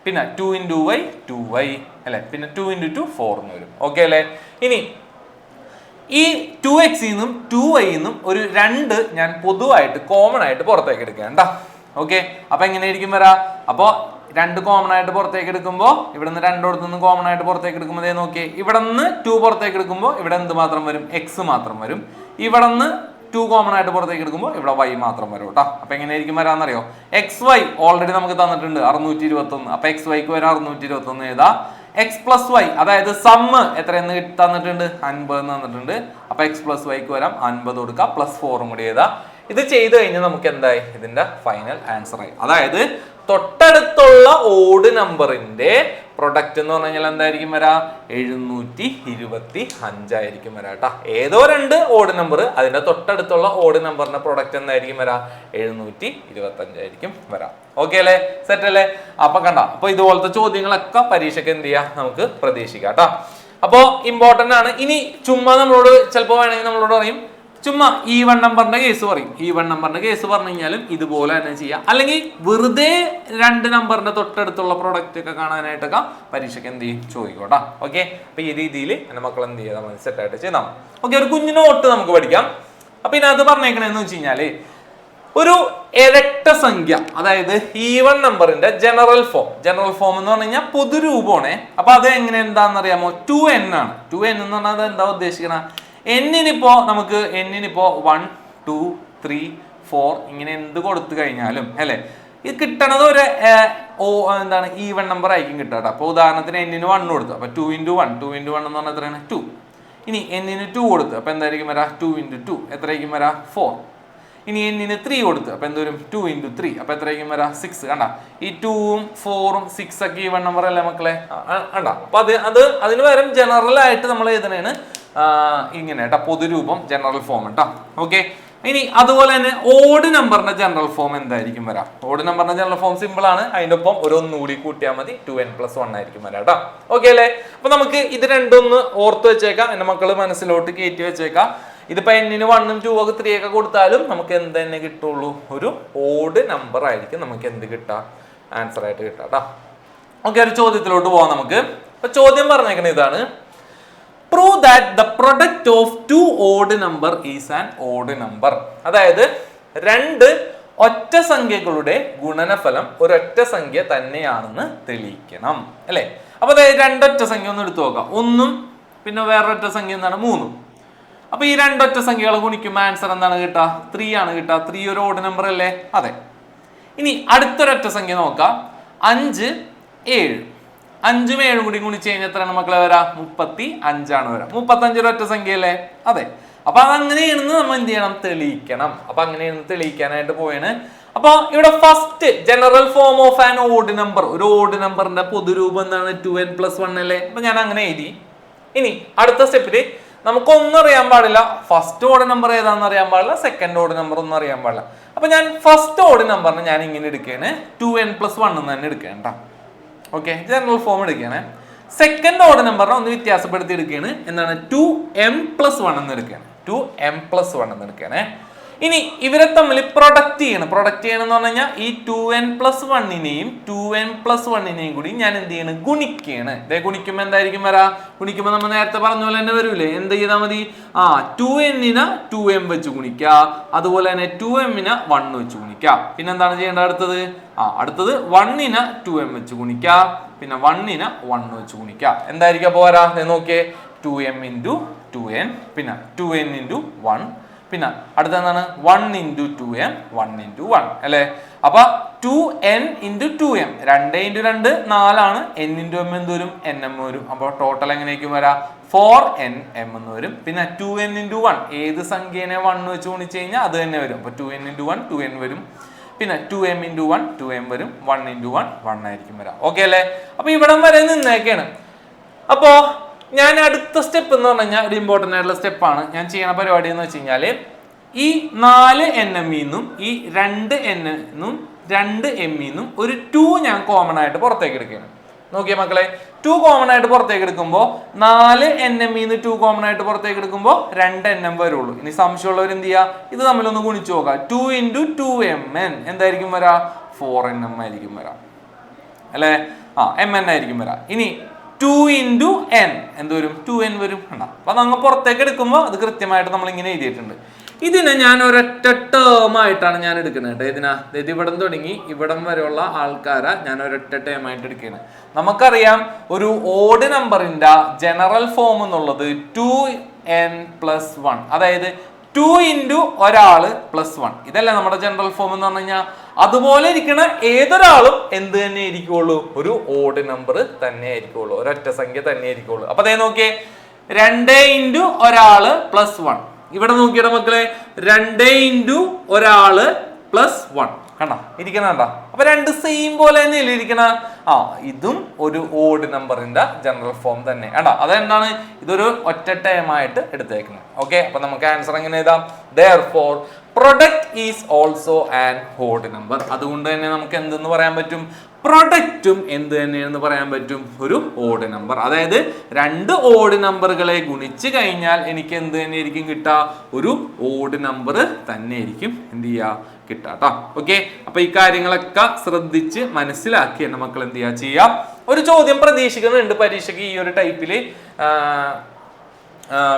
പിന്നെ 2 ഇൻറ്റു വൈ 2y അല്ലെ, പിന്നെ 2 ഇൻറ്റു 2 4 എന്ന് വരും. ഓക്കെ അല്ലെ. ഇനി ഈ 2x നിന്നും 2y നിന്നും ഒരു 2 ഞാൻ പൊതുവായിട്ട് കോമൺ ആയിട്ട് പുറത്തേക്ക് എടുക്കേണ്ട. ഓക്കെ. അപ്പൊ എങ്ങനെയായിരിക്കും വരാ, അപ്പൊ 2 കോമൺ ആയിട്ട് പുറത്തേക്ക് എടുക്കുമ്പോൾ ഇവിടുന്ന് 2 കോമൺ ആയിട്ട് പുറത്തേക്ക് എടുക്കുമ്പോൾ നോക്കിയേ, ഇവിടെ നിന്ന് 2 പുറത്തേക്ക് എടുക്കുമ്പോൾ ഇവിടെ എന്ത് മാത്രം വരും, എക്സ് മാത്രം വരും. ഇവിടെ നിന്ന് 2 കോമൺ ആയിട്ട് പുറത്തേക്ക് എടുക്കുമ്പോൾ ഇവിടെ വൈ മാത്രം വരും കേട്ടോ. അപ്പൊ എങ്ങനെയായിരിക്കും വരാന്നറിയോ, എക്സ് വൈ ഓൾറെഡി നമുക്ക് തന്നിട്ടുണ്ട് 621. അപ്പൊ എക്സ് വൈക്ക് വരാം 621 എഴുതാ. എക്സ് പ്ലസ് വൈ, അതായത് സമ്മ് എത്രയെന്ന് തന്നിട്ടുണ്ട്, 50 എന്ന് തന്നിട്ടുണ്ട്. അപ്പൊ എക്സ് പ്ലസ് വൈക്ക് വരാം 50 കൊടുക്കുക, പ്ലസ് 4 കൂടി എഴുതാ. ഇത് ചെയ്ത് കഴിഞ്ഞാൽ നമുക്ക് എന്തായി, ഇതിന്റെ ഫൈനൽ ആൻസർ ആയി. അതായത് തൊട്ടടുത്തുള്ള ഓഡ് നമ്പറിന്റെ പ്രൊഡക്റ്റ് എന്ന് പറഞ്ഞു കഴിഞ്ഞാൽ എന്തായിരിക്കും വരാ, 725 ആയിരിക്കും വരാ കേട്ടാ. ഏതോ 2 ഓഡ് നമ്പർ, അതിന്റെ തൊട്ടടുത്തുള്ള ഓഡ് നമ്പറിന്റെ പ്രൊഡക്റ്റ് എന്തായിരിക്കും വരാ, 725 ആയിരിക്കും വരാ. ഓക്കെ അല്ലേ, സെറ്റ് അല്ലേ. അപ്പൊ കണ്ട, അപ്പൊ ഇതുപോലത്തെ ചോദ്യങ്ങളൊക്കെ പരീക്ഷയ്ക്ക് എന്ത് ചെയ്യാം, നമുക്ക് പ്രതീക്ഷിക്കാം കേട്ടോ. അപ്പോ ഇമ്പോർട്ടന്റ് ആണ്. ഇനി ചുമ്മാ നമ്മളോട് ചിലപ്പോ വേണമെങ്കിൽ നമ്മളോട് പറയും, ചുമ്മാ ഈവൺ നമ്പറിന്റെ കേസ് പറയും. ഈവൺ നമ്പറിന്റെ കേസ് പറഞ്ഞു കഴിഞ്ഞാലും ഇതുപോലെ തന്നെ ചെയ്യാം. അല്ലെങ്കിൽ വെറുതെ 2 നമ്പറിന്റെ തൊട്ടടുത്തുള്ള പ്രൊഡക്റ്റ് ഒക്കെ കാണാനായിട്ടൊക്കെ പരീക്ഷയ്ക്ക് എന്ത് ചെയ്യും, ചോദിക്കോട്ടാ. ഓക്കെ. അപ്പൊ ഈ രീതിയിൽ എന്റെ മക്കൾ എന്ത് ചെയ്യാം, നമ്മൾ സെറ്റായിട്ട് ചെയ്താൽ. ഓക്കെ. ഒരു കുഞ്ഞു നോട്ട് നമുക്ക് പഠിക്കാം. അപ്പൊ ഇതിനകത്ത് പറഞ്ഞേക്കണെന്ന് വെച്ച് കഴിഞ്ഞാല്, ഒരു ഇരട്ട സംഖ്യ, അതായത് ഈവൺ നമ്പറിന്റെ ജനറൽ ഫോം എന്ന് പറഞ്ഞു കഴിഞ്ഞാൽ പൊതുരൂപമാണ്. അപ്പൊ അത് എങ്ങനെ എന്താണെന്നറിയാമോ, 2n ആണ്. 2n എന്ന് പറഞ്ഞാൽ അത് എന്താ ഉദ്ദേശിക്കണ, എന്നിനിപ്പോ 1 2 3 4 ഇങ്ങനെ എന്ത് കൊടുത്തു കഴിഞ്ഞാലും അല്ലെ, ഇത് കിട്ടണത് ഒരു എന്താണ് ഈവൺ നമ്പർ ആയിരിക്കും കിട്ടുക കേട്ടോ. അപ്പോൾ ഉദാഹരണത്തിന് n-ന് 1 കൊടുത്തു, അപ്പോൾ 2 × 1 2 × 1 എന്ന് പറഞ്ഞാൽ എത്രയാണ് 2. ഇനി n-ന് 2 കൊടുത്തു, അപ്പോൾ എന്തായിരിക്കും വരാ 2 × 2 എത്രയായിരിക്കും വരാ 4. ഇനി n-ന് 3 കൊടുത്തു, അപ്പോൾ എന്തോരും 2 × 3 അപ്പോൾ എത്രയായിരിക്കും വരാ 6. കണ്ട ഈ 2ഉം 4ഉം 6 ഒക്കെ ഈവൺ നമ്പർ അല്ലേ മക്കളെ, കണ്ട. അപ്പോൾ അതിന് പകരം ജനറൽ ആയിട്ട് നമ്മൾ എഴുതണേണ് ഇങ്ങനെ കേട്ടോ, പൊതുരൂപം ജനറൽ ഫോം കേട്ടോ. ഓക്കെ, ഇനി അതുപോലെ തന്നെ ഓഡ് നമ്പറിന്റെ ജനറൽ ഫോം എന്തായിരിക്കും വരാം? ഓഡ് നമ്പറിന്റെ ജനറൽ ഫോം സിമ്പിൾ ആണ്, അതിന്റെ ഒപ്പം ഒരു ഒന്നുകൂടി കൂട്ടിയാൽ മതി, 2n+1 ആയിരിക്കും വരാം കേട്ടോ. ഓക്കെ അല്ലേ? അപ്പൊ നമുക്ക് ഇത് രണ്ടൊന്ന് ഓർത്ത് വെച്ചേക്കാം, എന്റെ മക്കള് മനസ്സിലോട്ട് കയറ്റി വെച്ചേക്കാം. ഇതിപ്പോ n-ന് 1ഉം 2 ഒക്കെ 3 ഒക്കെ കൊടുത്താലും നമുക്ക് എന്ത് തന്നെ കിട്ടുള്ളൂ, ഒരു ഓഡ് നമ്പർ ആയിരിക്കും നമുക്ക് എന്ത് കിട്ടാ, ആൻസർ ആയിട്ട് കിട്ടാം കേട്ടോ. ഓക്കെ, ഒരു ചോദ്യത്തിലോട്ട് പോവാം നമുക്ക്. അപ്പൊ ചോദ്യം പറഞ്ഞേക്കുന്നത് ഇതാണ്: prove that the product of two odd number is an odd number. അതായത് രണ്ട് ഒറ്റ സംഖ്യകളുടെ ഗുണനഫലം ഒരൊറ്റ സംഖ്യ തന്നെയാണെന്ന് തെളിയിക്കണം അല്ലേ. അപ്പൊ അതായത് രണ്ടൊറ്റ സംഖ്യ ഒന്ന് എടുത്തു നോക്കാം, 1ഉം പിന്നെ വേറൊരൊറ്റ സംഖ്യ എന്താണ് 3ഉം. അപ്പൊ ഈ രണ്ടൊറ്റ സംഖ്യകളെ ഗുണിക്കുമ്പോൾ ആൻസർ എന്താണ് കിട്ടുക? 3 ആണ് കിട്ടുക. 3 ഒരു ഓഡ് നമ്പർ അല്ലേ? അതെ. ഇനി അടുത്തൊരൊറ്റ സംഖ്യ നോക്കാം, 5 7. 5ഉം 7ഉം കൂടി ഗുണിച്ച് കഴിഞ്ഞാൽ എത്രയാണ് മക്കളെ വരാ? 35 ആണ് വരാം. 35 ഒരു ഒറ്റ സംഖ്യ അല്ലേ? അതെ. അപ്പൊ അതങ്ങനെയാണെന്ന് നമ്മൾ എന്ത് ചെയ്യണം? തെളിയിക്കണം. അപ്പൊ അങ്ങനെയാണ് തെളിയിക്കാനായിട്ട് പോയാണ്. അപ്പൊ ഇവിടെ first general form of an odd number, ഒരു ഓഡ് നമ്പറിന്റെ പൊതുരൂപം എന്താണ്? 2n+1 അല്ലേ? അപ്പൊ ഞാൻ അങ്ങനെ എഴുതി. ഇനി അടുത്ത സ്റ്റെപ്പില് നമുക്കൊന്നും അറിയാൻ പാടില്ല, ഫസ്റ്റ് ഓഡ് നമ്പർ ഏതാണെന്ന് അറിയാൻ പാടില്ല, സെക്കൻഡ് ഓഡ് നമ്പർ ഒന്നും അറിയാൻ പാടില്ല. അപ്പൊ ഞാൻ ഫസ്റ്റ് ഓഡ് നമ്പറിന് ഞാൻ ഇങ്ങനെ എടുക്കുകയാണ്, 2n+1 എന്ന് തന്നെ എടുക്കേണ്ട. ഓക്കെ, ജനറൽ ഫോം എടുക്കുകയാണ്. സെക്കൻഡ് ഓർഡർ നമ്പറിനെ ഒന്ന് വ്യത്യാസപ്പെടുത്തി എടുക്കുകയാണ്, എന്താണ്? 2m+1 എന്ന് എടുക്കുകയാണ്, 2m+1 എന്ന് എടുക്കുകയാണ്. ഇനി ഇവരെ തമ്മിൽ പ്രൊഡക്റ്റ് ചെയ്യണം. പ്രൊഡക്റ്റ് ചെയ്യണം എന്ന് പറഞ്ഞു കഴിഞ്ഞാൽ ഈ 2n+1നെയും 2n+1നെയും കൂടി ഞാൻ എന്ത് ചെയ്യണം? ഗുണിക്കുകയാണ്. ഇതേ ഗുണിക്കുമ്പോൾ എന്തായിരിക്കും വരാ? ഗുണിക്കുമ്പോൾ നമ്മൾ നേരത്തെ പറഞ്ഞ പോലെ തന്നെ വരൂലേ? എന്ത് ചെയ്താൽ മതി? 2n-നെ 2m വെച്ച് ഗുണിക്കുക, അതുപോലെ തന്നെ 2m-നെ 1 വെച്ച് ഗുണിക്കുക. പിന്നെ എന്താണ് ചെയ്യേണ്ടത്? അടുത്തത് 1-നെ 2m വെച്ച് ഗുണിക്കുക, പിന്നെ 1-നെ 1 വെച്ച് ഗുണിക്കുക. എന്തായിരിക്കും അപ്പോൾ വരാ? നോക്കിയേ, 2m × 2n, പിന്നെ 2n × 1, പിന്നെ അടുത്ത എന്താണ്? 1 × 2m 1 × 1 അല്ലേ? അപ്പൊ 2n × 2m 2 × 2 4 n × m എന്ത് വരും? nm വരും. അപ്പൊ ടോട്ടൽ എങ്ങനെയൊക്കെയും വരാം? 4nm എന്ന് വരും. പിന്നെ 2n × 1 ഏത് സംഖ്യനെ 1 വെച്ച് ഗുണിച്ച് കഴിഞ്ഞാൽ അത് തന്നെ വരും. അപ്പൊ 2n × 1 2n വരും, പിന്നെ 2m × 1 2m വരും, 1 × 1 1 ആയിരിക്കും വരാം. ഓക്കെ അല്ലേ? അപ്പൊ ഇവിടം വരെ നിന്നേക്കാണ്. അപ്പോ ഞാൻ അടുത്ത സ്റ്റെപ്പ് എന്ന് പറഞ്ഞു കഴിഞ്ഞാൽ ഒരു ഇമ്പോർട്ടൻ്റ് ആയിട്ടുള്ള സ്റ്റെപ്പാണ്. ഞാൻ ചെയ്യണ പരിപാടി എന്ന് വെച്ച് കഴിഞ്ഞാൽ ഈ 4nm-ന്നും ഈ 2n-ന്നും 2m-ന്നും ഒരു 2 ഞാൻ കോമൺ ആയിട്ട് പുറത്തേക്ക് എടുക്കുകയാണ്. നോക്കിയേ മക്കളെ, 2 കോമൺ ആയിട്ട് പുറത്തേക്ക് എടുക്കുമ്പോൾ 4nm-ന്ന് 2 കോമൺ ആയിട്ട് പുറത്തേക്ക് എടുക്കുമ്പോൾ 2nm വരുള്ളൂ. ഇനി സംശയമുള്ളവർ എന്ത് ചെയ്യുക? ഇത് തമ്മിലൊന്ന് ഗുണിച്ചു നോക്കുക. 2 × 2mn എന്തായിരിക്കും വരാ? 4nm ആയിരിക്കും വരാം അല്ലേ? mn ആയിരിക്കും വരാം. ഇനി 2 × n എന്ത് വരും? 2n വരും. അപ്പൊ നമ്മൾ പുറത്തേക്ക് എടുക്കുമ്പോൾ അത് കൃത്യമായിട്ട് നമ്മൾ ഇങ്ങനെ എഴുതിയിട്ടുണ്ട്. ഇതിനെ ഞാൻ ഒരൊറ്റ ടേം ആയിട്ടാണ് ഞാൻ എടുക്കുന്നത്. ഇതിനാ ഇവിടം തുടങ്ങി ഇവിടം വരെയുള്ള ആൾക്കാരെ ഞാൻ ഒരൊറ്റ ടേം ആയിട്ട് എടുക്കുകയാണ്. നമുക്കറിയാം ഒരു ഓഡ് നമ്പറിന്റെ ജനറൽ ഫോം എന്നുള്ളത് 2n+1, അതായത് 2 × ഒരാള് +1. ഇതല്ലേ നമ്മുടെ ജനറൽ ഫോം എന്ന് പറഞ്ഞു കഴിഞ്ഞാൽ. അതുപോലെ ഇരിക്കണ ഏതൊരാളും എന്ത് തന്നെ ആയിരിക്കുള്ളൂ? ഒരു ഓഡ് നമ്പർ തന്നെ ആയിരിക്കുള്ളൂ, ഒരൊറ്റ സംഖ്യ തന്നെ ആയിരിക്കുള്ളൂ. അപ്പൊ അതേ നോക്കിയേ, 2 × ഒരാള് +1. ഇവിടെ നോക്കിയുടെ മക്കളെ, 2 × ഒരാള് +1 കണ്ട ഇരിക്കണ. അപ്പൊ രണ്ട് സെയിം പോലെ തന്നെ ഇരിക്കണ. ഇതും ഒരു ഓഡ് നമ്പറിന്റെ ജനറൽ ഫോം തന്നെ. അതെന്താണ്? ഇതൊരു ഒറ്റ ടൈം ആയിട്ട് എടുത്തേക്കുന്നത്. ഓക്കെ, അപ്പൊ നമുക്ക് ആൻസർ എങ്ങനെ എഴുതാം? therefore product is also an odd number. അതുകൊണ്ട് തന്നെ നമുക്ക് എന്തെന്ന് പറയാൻ പറ്റും? പ്രൊഡക്റ്റും എന്ത് തന്നെയെന്ന് പറയാൻ പറ്റും? ഒരു ഓഡ് നമ്പർ. അതായത് രണ്ട് ഓഡ് നമ്പറുകളെ ഗുണിച്ച് കഴിഞ്ഞാൽ എനിക്ക് എന്ത് തന്നെ ആയിരിക്കും കിട്ടുക? ഒരു ഓഡ് നമ്പർ തന്നെ ആയിരിക്കും എന്ത് ചെയ്യുക? കിട്ടുക കേട്ടോ. ഓക്കെ, അപ്പൊ ഈ കാര്യങ്ങളൊക്കെ ശ്രദ്ധിച്ച് മനസ്സിലാക്കി എന്റെ മക്കൾ എന്ത് ചെയ്യാം. ഒരു ചോദ്യം പ്രതീക്ഷിക്കുന്നുണ്ട് പരീക്ഷയ്ക്ക് ഈ ഒരു ടൈപ്പില്.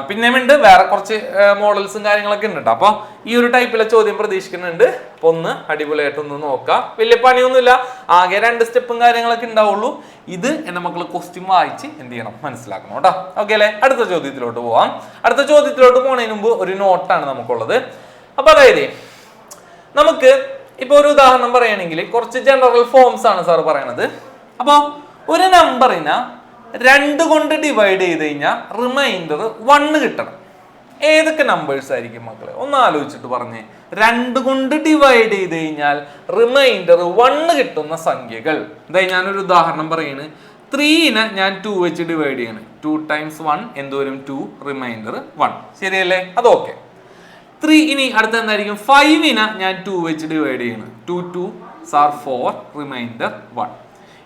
പിന്നെയുണ്ട് വേറെ കുറച്ച് മോഡൽസും കാര്യങ്ങളൊക്കെ ഉണ്ട്. അപ്പൊ ഈ ഒരു ടൈപ്പിലെ ചോദ്യം പ്രതീക്ഷിക്കുന്നുണ്ട്. അപ്പൊ ഒന്ന് അടിപൊളിയായിട്ടൊന്ന് നോക്കാം. വലിയ പണിയൊന്നുമില്ല, ആകെ 2 സ്റ്റെപ്പും കാര്യങ്ങളൊക്കെ ഉണ്ടാവുള്ളൂ. ഇത് എന്റെ മക്കൾ ക്വസ്റ്റ്യൻ വായിച്ച് എന്ത് ചെയ്യണം? മനസ്സിലാക്കണം കേട്ടോ. ഓക്കെ അല്ലെ? അടുത്ത ചോദ്യത്തിലോട്ട് പോവാം. അടുത്ത ചോദ്യത്തിലോട്ട് പോണതിന് മുമ്പ് ഒരു നോട്ടാണ് നമുക്കുള്ളത്. അപ്പൊ അതായത് നമുക്ക് ഇപ്പൊ ഒരു ഉദാഹരണം പറയുകയാണെങ്കിൽ കുറച്ച് ജനറൽ ഫോംസ് ആണ് സാർ പറയണത്. അപ്പോൾ ഒരു നമ്പറിനെ 2 കൊണ്ട് ഡിവൈഡ് ചെയ്ത് കഴിഞ്ഞാൽ റിമൈൻഡർ 1 കിട്ടണം. ഏതൊക്കെ നമ്പേഴ്സ് ആയിരിക്കും മക്കളെ? ഒന്ന് ആലോചിച്ചിട്ട് പറഞ്ഞേ. 2 കൊണ്ട് ഡിവൈഡ് ചെയ്ത് കഴിഞ്ഞാൽ റിമൈൻഡർ 1 കിട്ടുന്ന സംഖ്യകൾ. ഇതായി ഞാനൊരു ഉദാഹരണം പറയാണ്. 3നെ ഞാൻ 2 വെച്ച് ഡിവൈഡ് ചെയ്യാണ്. 2 times 1 എന്തോരും 2, റിമൈൻഡർ 1. ശരിയല്ലേ? അത് ഓക്കെ. 3 ഇനി അടുത്ത എന്തായിരിക്കും? 5നെ ഞാൻ 2 വെച്ച് ഡിവൈഡ് ചെയ്യാണ്. 2 2s are 4, റിമൈൻഡർ 1.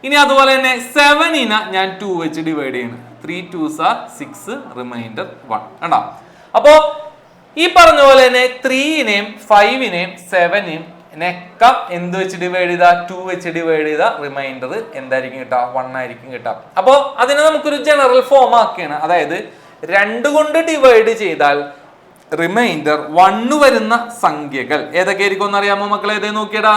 ഇനി അതുപോലെ തന്നെ 7നെ ഞാൻ 2 വെച്ച് ഡിവൈഡ് ചെയ്യാണ്. 3 2s are 6, റിമൈൻഡർ 1. കണ്ടോ? അപ്പോ ഈ പറഞ്ഞ പോലെ തന്നെ 3നെയും 5നെയും 7നെയും നെക്ക എന്ത് വെച്ച് ഡിവൈഡ് ചെയ്താ? 2 വെച്ച് ഡിവൈഡ് ചെയ്താ റിമൈൻഡർ എന്തായിരിക്കും കിട്ടുക? 1 ആയിരിക്കും കിട്ടുക. അപ്പോ അതിനെ നമുക്കൊരു ജനറൽ ഫോം ആക്കുകയാണ്. അതായത് 2 കൊണ്ട് ഡിവൈഡ് ചെയ്താൽ റിമൈൻഡർ 1 വരുന്ന സംഖ്യകൾ ഏതൊക്കെ ആയിരിക്കും എന്ന് അറിയാമോ മക്കളെ? ഏതേ നോക്കിയടാ.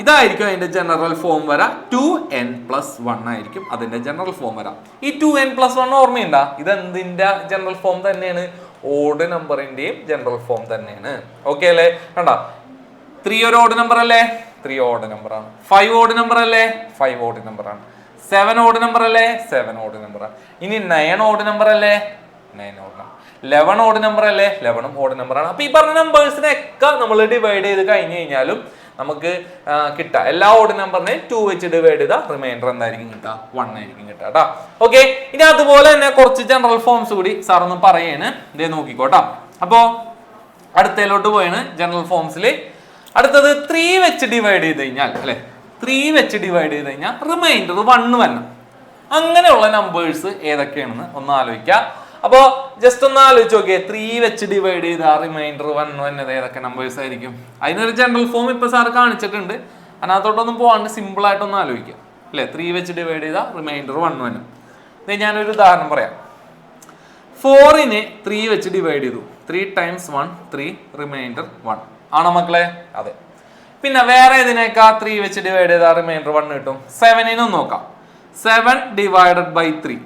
ഇതായിരിക്കും അതിന്റെ ജനറൽ ഫോം വരാ. 2n+1 ആയിരിക്കും അതിന്റെ ജനറൽ ഫോം വരാ. ഈ 2n+1 ഓർമ്മയുണ്ടാ? ഇത് എന്തിന്റെ ജനറൽ ഫോം തന്നെയാണ്? ഓഡ് നമ്പറിന്റെയും ജനറൽ ഫോം തന്നെയാണ്. ഓക്കെ അല്ലേ? കണ്ട 3 ഒരു ഓഡ് നമ്പർ അല്ലേ? 3 ഓഡ് നമ്പർ ആണ്. 5 ഓഡ് നമ്പർ അല്ലേ? 5 ഓഡ് നമ്പർ ആണ്. 7 ഓഡ് നമ്പർ അല്ലേ? 7 ഓഡ് നമ്പർ ആണ്. ഇനി 9 ഓഡ് നമ്പർ അല്ലേ? 9 ഓഡ് നമ്പർ. 11 ഓഡ് നമ്പർ അല്ലേ? 11 ഓഡ് നമ്പർ ആണ്. അപ്പൊ ഈ പറഞ്ഞ നമ്പേഴ്സിനെ ഒക്കെ നമ്മൾ ഡിവൈഡ് ചെയ്ത് കഴിഞ്ഞു കഴിഞ്ഞാലും നമുക്ക് കിട്ടുക. എല്ലാ ഓഡ് നമ്പറിനെയും 2 വെച്ച് ഡിവൈഡ് ചെയ്താൽ റിമൈൻഡർ എന്തായിരിക്കും കിട്ടുക? 1 ആയിരിക്കും കിട്ടുക കേട്ടോ. ഓക്കെ. ഇനി അതുപോലെ തന്നെ കുറച്ച് ജനറൽ ഫോംസ് കൂടി സാർ ഒന്ന് പറയാണ്. ഇതേ നോക്കിക്കോട്ടോ. അപ്പോ അടുത്തതിലോട്ട് പോയാണ് ജനറൽ ഫോംസിൽ. അടുത്തത് 3 വെച്ച് ഡിവൈഡ് ചെയ്ത് കഴിഞ്ഞാൽ അല്ലെ, 3 വെച്ച് ഡിവൈഡ് ചെയ്ത് കഴിഞ്ഞാൽ റിമൈൻഡർ 1 വരണം. അങ്ങനെയുള്ള നമ്പേഴ്സ് ഏതൊക്കെയാണെന്ന് ഒന്ന് ആലോചിക്കാം. അപ്പോ ജസ്റ്റ് ഒന്ന് ആലോചിച്ച് നോക്കിയേ. 3 വെച്ച് ഡിവൈഡ് ചെയ്ത റിമൈൻഡർ 1 വന്നത് ഏതൊക്കെ നമ്പേഴ്സ് ആയിരിക്കും? അതിനൊരു ജനറൽ ഫോം ഇപ്പൊ സാർ കാണിച്ചിട്ടുണ്ട്. അതിനകത്തോട്ടൊന്നും പോവാണ്ട് സിമ്പിൾ ആയിട്ടൊന്ന് ആലോചിക്കാം അല്ലെ. 3 വെച്ച് ഡിവൈഡ് ചെയ്ത റിമൈൻഡർ 1 വന്നു. ഞാനൊരു ഉദാഹരണം പറയാം. 4നെ 3 വെച്ച് ഡിവൈഡ് ചെയ്തു. 3 times 1 3, റിമൈൻഡർ 1 ആണോ മക്കളെ? അതെ. പിന്നെ വേറെ ഇതിനേക്കാ 3 വെച്ച് ഡിവൈഡ് ചെയ്താൽ റിമൈൻഡർ 1 കിട്ടും. 7നും നോക്കാം. 7 divided by 3,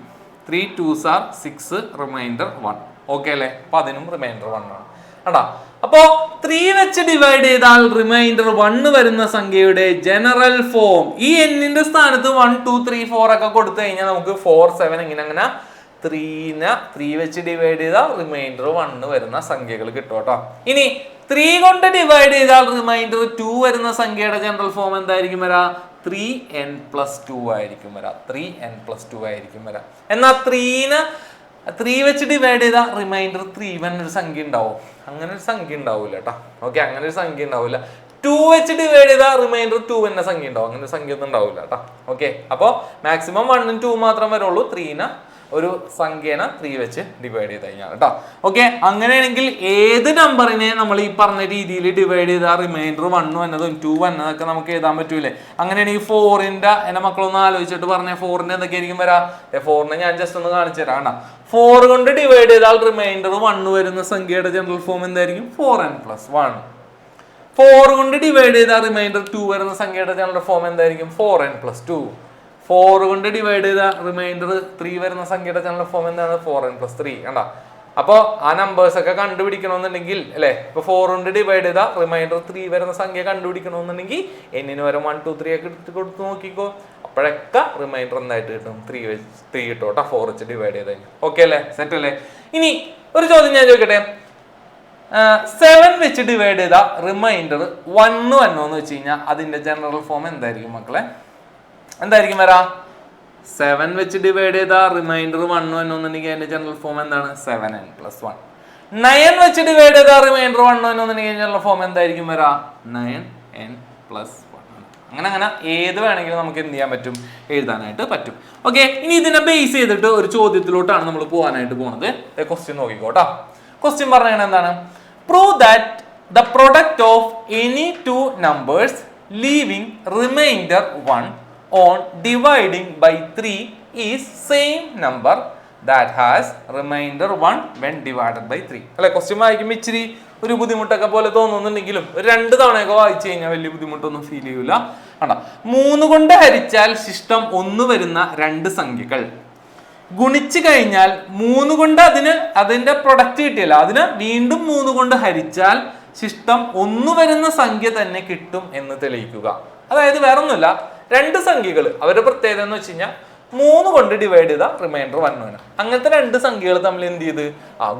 3 2s are 6, remainder 1. Okay അല്ലേ? അപ്പൊ അതിനും റിമൈൻഡർ 1 ആണ്. കണ്ടാ? അപ്പോ 3 വെച്ച് ഡിവൈഡ് ചെയ്താൽ റിമൈൻഡർ 1 വരുന്ന സംഖ്യയുടെ ജനറൽ ഫോം. ഈ n-ന്റെ സ്ഥാനത്ത് 1 2 3 4 ഒക്കെ കൊടുത്തു കഴിഞ്ഞാൽ നമുക്ക് 4 7 അങ്ങനെ 3നെ 3 വെച്ച് ഡിവൈഡ് ചെയ്താൽ റിമൈൻഡർ 1 വരുന്ന സംഖ്യകൾ കിട്ടും കേട്ടോ. ഇനി 3 കൊണ്ട് ഡിവൈഡ് ചെയ്താൽ റിമൈൻഡർ 2 വരുന്ന സംഖ്യയുടെ ജനറൽ ഫോം എന്തായിരിക്കും വരാ? 3n+2 ആയിരിക്കും വരാ. 3n+2 ആയിരിക്കും വരാ. എന്നാൽ 3നെ 3 വെച്ച് ഡിവൈഡ് ചെയ്താൽ റിമൈൻഡർ 3 എന്നൊരു സംഖ്യ ഉണ്ടാവും. അങ്ങനെ ഒരു സംഖ്യ ഉണ്ടാവില്ല കേട്ടോ. ഓക്കെ, അങ്ങനെ ഒരു സംഖ്യ ഉണ്ടാവില്ല. 2 വെച്ച് ഡിവൈഡ് ചെയ്താൽ റിമൈൻഡർ 2 എന്ന സംഖ്യ ഉണ്ടാവും. അങ്ങനെ ഒരു സംഖ്യ ഒന്നും ഉണ്ടാവില്ല കേട്ടോ. ഓക്കെ, അപ്പോൾ മാക്സിമം 1ഉം 2 മാത്രം വരുള്ളൂ. 3നെ ഒരു സംഖ്യേനെ 3 വെച്ച് ഡിവൈഡ് ചെയ്ത് കഴിഞ്ഞാൽ കേട്ടോ. ഓക്കെ, അങ്ങനെയാണെങ്കിൽ ഏത് നമ്പറിനെ നമ്മൾ ഈ പറഞ്ഞ രീതിയിൽ ഡിവൈഡ് ചെയ്താൽ റിമൈൻഡർ 1 എന്നതും 2 എന്നതൊക്കെ നമുക്ക് എഴുതാൻ പറ്റൂലേ? അങ്ങനെയാണെങ്കിൽ 4ന്റെ എന്റെ മക്കളൊന്ന് ആലോചിച്ചിട്ട് പറഞ്ഞേ. 4ന്റെ എന്തൊക്കെയായിരിക്കും വരാ? 4നെ ഞാൻ ജസ്റ്റ് ഒന്ന് കാണിച്ചു തരാം. കേട്ടോ, 4 കൊണ്ട് ഡിവൈഡ് ചെയ്താൽ റിമൈൻഡർ 1 വരുന്ന സംഖ്യയുടെ ജനറൽ ഫോം എന്തായിരിക്കും? 4n+1. 4 കൊണ്ട് ഡിവൈഡ് ചെയ്താൽ റിമൈൻഡർ 2 വരുന്ന സംഖ്യയുടെ ജനറൽ ഫോം എന്തായിരിക്കും? 4n+2. 4 കൊണ്ട് ഡിവൈഡ് ചെയ്ത റിമൈൻഡർ 3 വരുന്ന സംഖ്യയുടെ ജനറൽ ഫോം എന്താണ്? 4n+3. കണ്ടാ? അപ്പോൾ ആ നമ്പേഴ്സ് ഒക്കെ കണ്ടുപിടിക്കണമെന്നുണ്ടെങ്കിൽ അല്ലെ, ഇപ്പൊ 4 കൊണ്ട് ഡിവൈഡ് ചെയ്ത റിമൈൻഡർ 3 വരുന്ന സംഖ്യ കണ്ടുപിടിക്കണമെന്നുണ്ടെങ്കിൽ n-ന് വരെ 1 2 3 ഒക്കെ എടുത്ത് കൊടുത്ത് നോക്കിക്കോ. അപ്പോഴൊക്കെ റിമൈൻഡർ എന്തായിട്ട് കിട്ടും? 3 കിട്ടും കേട്ടോ. 4 വെച്ച് ഡിവൈഡ് ചെയ്ത് കഴിഞ്ഞാൽ. ഓക്കെ അല്ലേ? സെറ്റ് അല്ലേ? ഇനി ഒരു ചോദ്യം ഞാൻ ചോദിക്കട്ടെ. 7 വെച്ച് ഡിവൈഡ് ചെയ്ത റിമൈൻഡർ 1 വന്നോന്ന് വെച്ച് കഴിഞ്ഞാൽ അതിന്റെ ജനറൽ ഫോം എന്തായിരിക്കും മക്കളെ? എന്തായിരിക്കും വരാ? 7 വെച്ച് ഡിവൈഡ് ചെയ്ത റിമൈൻഡർ 1 വന്നോന്നുണ്ടെങ്കിൽ അതിന്റെ ജനറൽ ഫോം എന്താണ്? 7n+1. 9 വെച്ച് ഡിവൈഡ് ചെയ്ത റിമൈൻഡർ 1 വന്നോന്നുണ്ടെങ്കിൽ ജനറൽ ഫോം എന്തായിരിക്കും വരാ? 9n+1. അങ്ങനെ ഏത് വേണമെങ്കിലും നമുക്ക് എന്ത് ചെയ്യാൻ പറ്റും? എഴുതാനായിട്ട് പറ്റും. ഓക്കെ, ഇനി ഇതിനെ ബേസ് ചെയ്തിട്ട് ഒരു ചോദ്യത്തിലോട്ടാണ് നമ്മൾ പോകാനായിട്ട് പോകുന്നത്. ക്വസ്റ്റ്യൻ നോക്കിക്കോട്ടോ. ക്വസ്റ്റ്യൻ പറഞ്ഞാൽ എന്താണ്? Prove that the product of any 2 numbers leaving remainder 1 on dividing by 3 is same number that has remainder 1 when divided by 3. അല്ലെ, ക്വസ്റ്റ്യൻ വായിക്കുമ്പോൾ ഇച്ചിരി ഒരു ബുദ്ധിമുട്ടൊക്കെ പോലെ തോന്നുന്നുണ്ടെങ്കിലും 2 തവണയൊക്കെ വായിച്ചു കഴിഞ്ഞാൽ വലിയ ബുദ്ധിമുട്ടൊന്നും ഫീൽ ചെയ്യൂല. കണ്ടോ, 3 കൊണ്ട് ഹരിച്ചാൽ ശിഷ്ടം 1 വരുന്ന 2 സംഖ്യകൾ ഗുണിച്ചു കഴിഞ്ഞാൽ 3 കൊണ്ട് അതിന്റെ പ്രൊഡക്റ്റ് കിട്ടിയല്ല, അതിന് വീണ്ടും 3 കൊണ്ട് ഹരിച്ചാൽ ശിഷ്ടം 1 വരുന്ന സംഖ്യ തന്നെ കിട്ടും എന്ന് തെളിയിക്കുക. അതായത് വേറെ ഒന്നുമില്ല, രണ്ട് സംഖ്യകൾ അവരുടെ പ്രത്യേകത എന്ന് വെച്ച് കഴിഞ്ഞാൽ 3 കൊണ്ട് ഡിവൈഡ് ചെയ്ത റിമൈൻഡർ 1 വരും. അങ്ങനത്തെ രണ്ട് സംഖ്യകൾ തമ്മിൽ എന്ത് ചെയ്ത്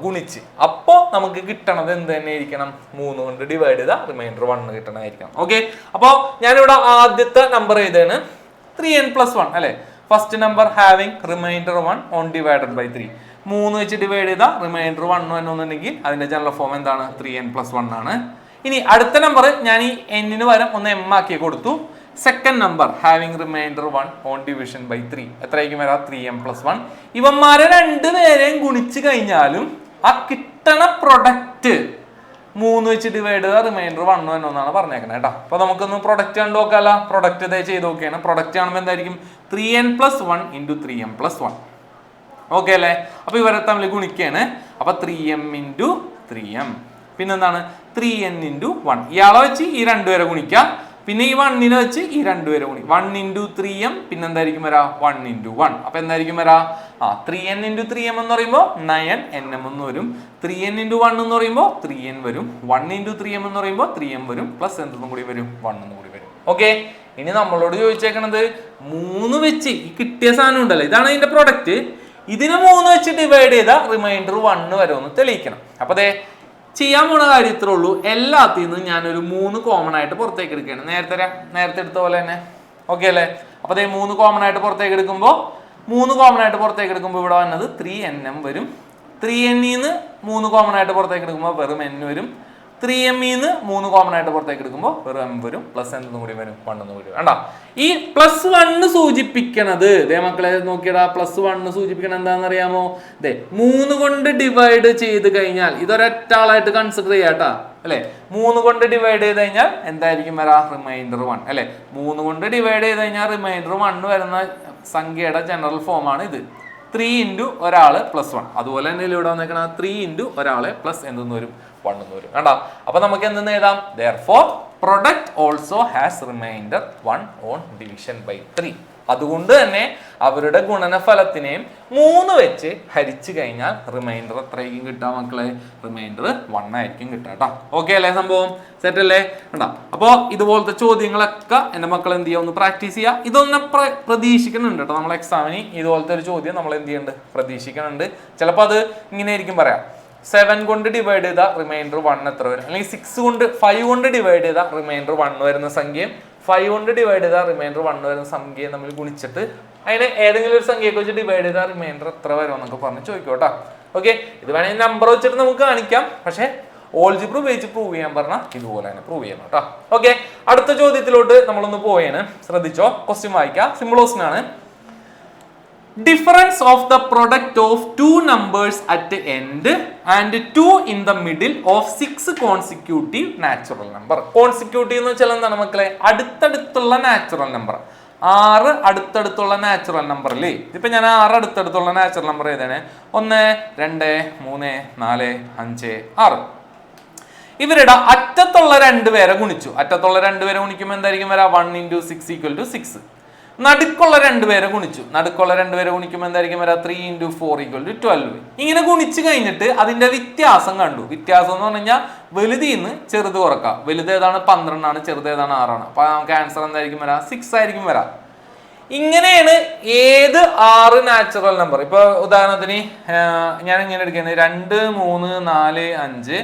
ഗുണിച്ച് അപ്പോൾ നമുക്ക് കിട്ടണത് എന്ത് തന്നെ ആയിരിക്കണം? 3 കൊണ്ട് ഡിവൈഡ് ചെയ്ത റിമൈൻഡർ 1 കിട്ടണമായിരിക്കണം. ഓക്കെ, അപ്പോൾ ഞാനിവിടെ ആദ്യത്തെ നമ്പർ ഏതാണ്? 3n+1 അല്ലെ. First number having remainder 1 on divided by 3. 3 വെച്ച് ഡിവൈഡ് ചെയ്ത റിമൈൻഡർ 1 എന്നുണ്ടെങ്കിൽ അതിന്റെ ജനറൽ ഫോം എന്താണ്? 3n+1 ആണ്. ഇനി അടുത്ത നമ്പർ ഞാൻ ഈ n-ന് പകരം ഒന്ന് m ആക്കി കൊടുത്തു. Second number having remainder 1 on division by 3 എത്രയായിരിക്കും വരാം? 3m+1. ഇവന്മാരെ രണ്ടുപേരെയും ഗുണിച്ച് കഴിഞ്ഞാലും ആ കിട്ടണ പ്രൊഡക്റ്റ് 3 വെച്ച് ഡിവൈഡ് ചെയ്ത റിമൈൻഡർ 1 എന്നാണ് പറഞ്ഞേക്കുന്നത് കേട്ടോ. അപ്പൊ നമുക്കൊന്ന് പ്രൊഡക്റ്റ് കണ്ടു നോക്കാല്ല. പ്രൊഡക്റ്റ് ഇതേ ചെയ്ത് നോക്കിയാണ്. പ്രൊഡക്റ്റ് കാണുമ്പോൾ എന്തായിരിക്കും? 3n+1 × 3m+1. ഓക്കെ അല്ലേ? അപ്പൊ ഇവരെ തമ്മിൽ ഗുണിക്കാണ്. അപ്പൊ 3m × 3m, പിന്നെന്താണ് 3n × 1. ഇയാളെ വെച്ച് ഈ രണ്ടുപേരെ ഗുണിക്കാം. പിന്നെ ഈ 1-നെ വെച്ച് ഈ രണ്ടുപേരെ ഗുണിക്കും. 1 × 3m, പിന്നെ എന്തായിരിക്കും വരാ? 1 × 1. അപ്പൊ എന്തായിരിക്കും വരാ? 3n × 3m എന്ന് പറയുമ്പോൾ 9nm എന്ന് വരും. 3n × 1 എന്ന് പറയുമ്പോൾ 3n വരും. 1 × 3m എന്ന് പറയുമ്പോൾ 3m വരും. പ്ലസ് എന്തെന്നും കൂടി വരും? 1 എന്നും കൂടി വരും. ഓക്കെ, ഇനി നമ്മളോട് ചോദിച്ചേക്കണത് 3 വെച്ച് ഈ കിട്ടിയ സാധനം ഉണ്ടല്ലോ, ഇതാണ് ഇതിന്റെ പ്രൊഡക്റ്റ്. ഇതിനെ 3 വെച്ച് ഡിവൈഡ് ചെയ്ത റിമൈൻഡർ 1 വരുമെന്ന് തെളിയിക്കണം. അപ്പൊ അതെ ചെയ്യാൻ പോണ കാര്യത്രേ ഉള്ളൂ. എല്ലാത്തിൽ നിന്നും ഞാനൊരു 3 കോമൺ ആയിട്ട് പുറത്തേക്ക് എടുക്കുകയാണ്. നേരത്തെ എടുത്ത പോലെ തന്നെ. ഓക്കെ അല്ലേ? അപ്പൊ അതേ 3 കോമൺ ആയിട്ട് പുറത്തേക്ക് എടുക്കുമ്പോൾ ഇവിടെ വന്നത് 3nm വരും. 3n-ന്ന് 3 കോമൺ ആയിട്ട് പുറത്തേക്ക് എടുക്കുമ്പോൾ വെറും n വരും. 3m-ന്ന് 3 കോമൺ ആയിട്ട് പുറത്തേക്ക് എടുക്കുമ്പോൾ വെറും m വരും. പ്ലസ് എന്തെന്നും കൂടി വരും? 1 എന്നും കൂടി വരും. വേണ്ട, ഈ +1 സൂചിപ്പിക്കണത് ദേ മക്കളെ നോക്കിയടാ, +1 സൂചിപ്പിക്കണത് എന്താണെന്ന് അറിയാമോ? 3 കൊണ്ട് ഡിവൈഡ് ചെയ്ത് കഴിഞ്ഞാൽ ഇതൊരൊറ്റാളായിട്ട് കൺസിഡർ ചെയ്യാട്ടാ അല്ലെ. 3 കൊണ്ട് ഡിവൈഡ് ചെയ്ത് കഴിഞ്ഞാൽ എന്തായിരിക്കും വരാ? റിമൈൻഡർ 1 അല്ലെ. 3 കൊണ്ട് ഡിവൈഡ് ചെയ്ത് കഴിഞ്ഞാൽ റിമൈൻഡർ 1 വരുന്ന സംഖ്യയുടെ ജനറൽ ഫോം ആണ് ഇത്. 3 × ഒരാള് +1. അതുപോലെ തന്നെ ഇവിടെ വന്നേക്കണ 3 × ഒരാളെ പ്ലസ് എന്തെന്ന് വരും? 1 എന്ന് വരും. കണ്ടാ? അപ്പൊ നമുക്ക് എന്തെന്ന് എഴുതാം? therefore product also has remainder 1 on division by 3. അതുകൊണ്ട് തന്നെ അവരുടെ ഗുണനഫലത്തിനെയും 3 വെച്ച് ഹരിച്ചു കഴിഞ്ഞാൽ റിമൈൻഡർ എത്രയായിരിക്കും കിട്ടുക മക്കളെ? റിമൈൻഡർ 1 ആയിരിക്കും കിട്ടുക കേട്ടോ. ഓക്കെ അല്ലേ? സംഭവം സെറ്റ് അല്ലേ? കണ്ടാ? അപ്പോൾ ഇതുപോലത്തെ ചോദ്യങ്ങളൊക്കെ എൻ്റെ മക്കൾ എന്ത് ചെയ്യുക? ഒന്ന് പ്രാക്ടീസ് ചെയ്യുക. ഇതൊന്ന് പ്രതീക്ഷിക്കുന്നുണ്ട് കേട്ടോ. നമ്മൾ എക്സാമിന് ഇതുപോലത്തെ ഒരു ചോദ്യം നമ്മൾ എന്ത് ചെയ്യുന്നുണ്ട്? പ്രതീക്ഷിക്കുന്നുണ്ട്. ചിലപ്പോൾ അത് ഇങ്ങനെ ആയിരിക്കും പറയാം, 7 കൊണ്ട് ഡിവൈഡ് ചെയ്ത റിമൈൻഡർ 1 എത്ര വരും? അല്ലെങ്കിൽ 5 കൊണ്ട് ഡിവൈഡ് ചെയ്ത റിമൈൻഡർ 1 വരുന്ന സംഖ്യയും 5 കൊണ്ട് ഡിവൈഡ് ചെയ്ത റിമൈൻഡർ 1 വരുന്ന സംഖ്യയും നമ്മൾ ഗുണിച്ചിട്ട് അതിനെ ഏതെങ്കിലും ഒരു സംഖ്യയൊക്കെ വെച്ച് ഡിവൈഡ് ചെയ്ത റിമൈൻഡർ എത്ര വരും എന്നൊക്കെ പറഞ്ഞ് ചോദിക്കോട്ടോ. ഓക്കെ, ഇത് വേണമെങ്കിൽ നമ്പർ വെച്ചിട്ട് നമുക്ക് കാണിക്കാം. പക്ഷേ ഓൾജിബ്ര ഉപയോഗിച്ച് പ്രൂവ് ചെയ്യാൻ പറഞ്ഞാൽ ഇതുപോലെ തന്നെ പ്രൂവ് ചെയ്യണം കേട്ടോ. ഓക്കെ, അടുത്ത ചോദ്യത്തിലോട്ട് നമ്മളൊന്ന് പോയേന്. ശ്രദ്ധിച്ചോ, ക്വസ്റ്റ്യൻ വായിക്കാം. സിമ്പിൾ ക്വസ്റ്റ്യൻ ആണ്. Difference of the product of 2 numbers at the end and 2 in the middle of 6 consecutive natural number. Consecutive എന്ന് വെച്ചാൽ എന്താണ് മക്കളെ? അടുത്തടുത്തുള്ള നാച്ചുറൽ നമ്പർ. 6 അടുത്തടുത്തുള്ള നാച്ചുറൽ നമ്പർ അല്ലേ? ഇപ്പൊ ഞാൻ 6 അടുത്തടുത്തുള്ള നാച്ചുറൽ നമ്പർ ഏതാണ്? 1, 2, 3, 4, 5, 6. ഇവരുടെ അറ്റത്തുള്ള രണ്ടുപേരെ ഗുണിച്ചു. അറ്റത്തുള്ള രണ്ടുപേരെ ഗുണിക്കുമ്പോൾ എന്തായിരിക്കും വരാ? 1 × 6 = 6. നടുക്കുള്ള രണ്ടുപേരെ ഗുണിച്ചു. നടുക്കുള്ള രണ്ടുപേരെ ഗുണിക്കുമ്പോൾ എന്തായിരിക്കും വരാ? 3 × 4 = 12. ഇങ്ങനെ ഗുണിച്ചു കഴിഞ്ഞിട്ട് അതിന്റെ വ്യത്യാസം കണ്ടു. വ്യത്യാസം എന്ന് പറഞ്ഞു കഴിഞ്ഞാൽ വലുതിന്ന് ചെറുത് കുറക്കാം. വലുത് ഏതാണ്? 12 ആണ്. ചെറുത് ഏതാണ്? 6 ആണ്. അപ്പൊ നമുക്ക് ആൻസർ എന്തായിരിക്കും വരാ? 6 ആയിരിക്കും വരാ. ഇങ്ങനെയാണ് ഏത് 6 നാച്ചുറൽ നമ്പർ. ഇപ്പൊ ഉദാഹരണത്തിന് ഞാൻ ഇങ്ങനെ എടുക്കുന്നത് 2, 3, 4, 5, 6,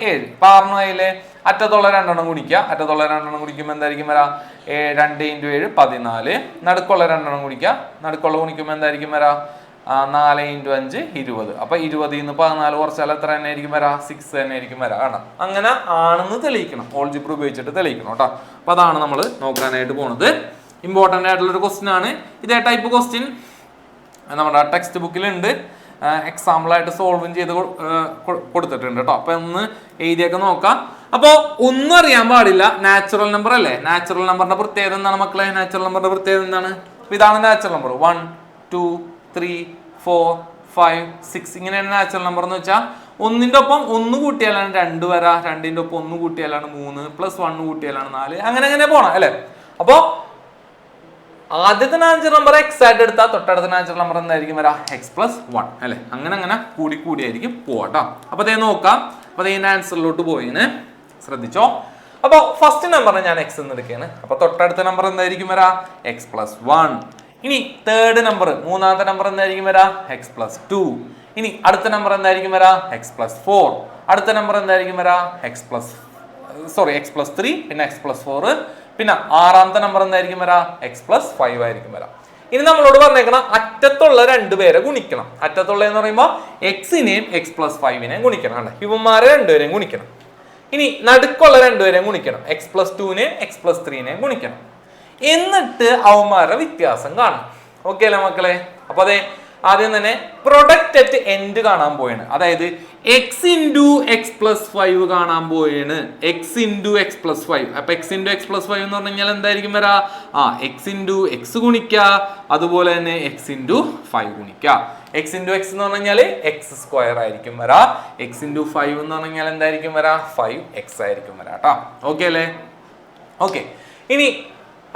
7. ഇപ്പൊ 6 ആയില്ലേ? അറ്റത്തുള്ള 2 എണ്ണം ഗുണിക്കുക. അറ്റത്തുള്ള 2 എണ്ണം ഗുണിക്കുമ്പോൾ എന്തായിരിക്കും വരാ? 2 × 7 14. നടുക്കുള്ള 2 എണ്ണം ഗുണിക്കുക. നടുക്കുള്ള ഗുണിക്കുമ്പോൾ എന്തായിരിക്കും വരാ? 4 × 5 20. അപ്പൊ 20 ന്ന് 14 കുറച്ചാൽ എത്ര തന്നെ ആയിരിക്കും വരാ? 6 തന്നെ ആയിരിക്കും വരാ. ആണ് അങ്ങനെ ആണെന്ന് തെളിയിക്കണം. ഓൾജിബ്ര ഉപയോഗിച്ചിട്ട് തെളിയിക്കണം കേട്ടോ. അപ്പൊ അതാണ് നമ്മൾ നോക്കാനായിട്ട് പോണത്. ഇമ്പോർട്ടൻ്റ് ആയിട്ടുള്ളൊരു ക്വസ്റ്റ്യൻ ആണ്. ഇതേ ടൈപ്പ് ക്വസ്റ്റ്യൻ നമ്മുടെ ടെക്സ്റ്റ് ബുക്കിലുണ്ട്. എക്സാമ്പിളായിട്ട് സോൾവും ചെയ്ത് കൊടുത്തിട്ടുണ്ട് കേട്ടോ. അപ്പൊ ഒന്ന് എഴുതിയൊക്കെ നോക്കാം. അപ്പോൾ ഒന്നും അറിയാൻ പാടില്ല. നാച്ചുറൽ നമ്പർ അല്ലേ? നാച്ചുറൽ നമ്പറിന്റെ പ്രത്യേകത എന്താണ് മക്കളെ? നാച്ചുറൽ നമ്പറിന്റെ പ്രത്യേകത എന്താണ്? ഇതാണ് നാച്ചുറൽ നമ്പർ. 1, 2, 3, 4, 5, 6. ഇങ്ങനെയാണ് നാച്ചുറൽ നമ്പർ എന്ന് വെച്ചാൽ ഒന്നിന്റെ ഒപ്പം 1 കൂട്ടിയാലാണ് 2 വരാ. 2ന്റെ ഒപ്പം 1 കൂട്ടിയാലാണ് 3, +1 കൂട്ടിയാലാണ് 4. അങ്ങനെ പോണം അല്ലെ? അപ്പോ ആദ്യത്തെ നാച്ചുറൽ നമ്പർ എക്സ് ആയിട്ട് എടുത്താൽ തൊട്ടടുത്ത നാച്ചുറൽ നമ്പർ എന്തായിരിക്കും വരാ? x + 1 അല്ലെ? അങ്ങനെ കൂടിയായിരിക്കും പോവാട്ടോ. അപ്പൊ അതേ നോക്കാം. അപ്പോൾ ഇതിൻ്റെ ആൻസറിലോട്ട് പോയിന് ശ്രദ്ധിച്ചോ. അപ്പോൾ ഫസ്റ്റ് നമ്പറിനെ ഞാൻ എക്സ് എന്ന് എടുക്കുകയാണ്. അപ്പോൾ തൊട്ടടുത്ത നമ്പർ എന്തായിരിക്കും വരാ x+1. ഇനി തേർഡ് നമ്പർ മൂന്നാമത്തെ നമ്പർ എന്തായിരിക്കും വരാ x+2. ഇനി അടുത്ത നമ്പർ എന്തായിരിക്കും വരാ x+4. അടുത്ത നമ്പർ എന്തായിരിക്കും വരാ x+3 പിന്നെ x+4 പിന്നെ ആറാമത്തെ നമ്പർ എന്തായിരിക്കും വരാ x+5 ആയിരിക്കും വരാം. ഇനി നമ്മളോട് പറഞ്ഞേക്കണം അറ്റത്തുള്ള രണ്ടുപേരെ ഗുണിക്കണം. അറ്റത്തുള്ള എന്ന് പറയുമ്പോൾ എക്സിനെയും x+5നെയും ഗുണിക്കണം അല്ലേ, ഇവന്മാരെ രണ്ടുപേരെയും ഗുണിക്കണം. ഇനി നടുക്കുള്ള രണ്ടുപേരെയും ഗുണിക്കണം, x+2നെയും x+3നെയും ഗുണിക്കണം. എന്നിട്ട് അവന്മാരുടെ വ്യത്യാസം കാണണം. ഓക്കെ അല്ലേ മക്കളെ? അപ്പൊ അതെ ആദ്യം തന്നെ പ്രൊഡക്റ്റ് അറ്റ് എൻഡ് കാണാൻ പോയാണ്. അതായത് x ഇൻറ്റു x+5 കാണാൻ പോയാണ്. x into x+5. അപ്പൊ x ഇൻറ്റു x+5 എന്ന് പറഞ്ഞു കഴിഞ്ഞാൽ എന്തായിരിക്കും വരാ x ഇൻറ്റു x ഗുണിക്കുക, അതുപോലെ തന്നെ x ഇൻറ്റു 5 ഗുണിക്കുക. x ഇൻറ്റു x എന്ന് പറഞ്ഞു കഴിഞ്ഞാൽ x² ആയിരിക്കും വരാ. x ഇൻറ്റു 5 എന്ന് പറഞ്ഞു കഴിഞ്ഞാൽ എന്തായിരിക്കും വരാ 5x ആയിരിക്കും വരാ കേട്ടോ. ഓക്കെ അല്ലേ? ഓക്കെ, ഇനി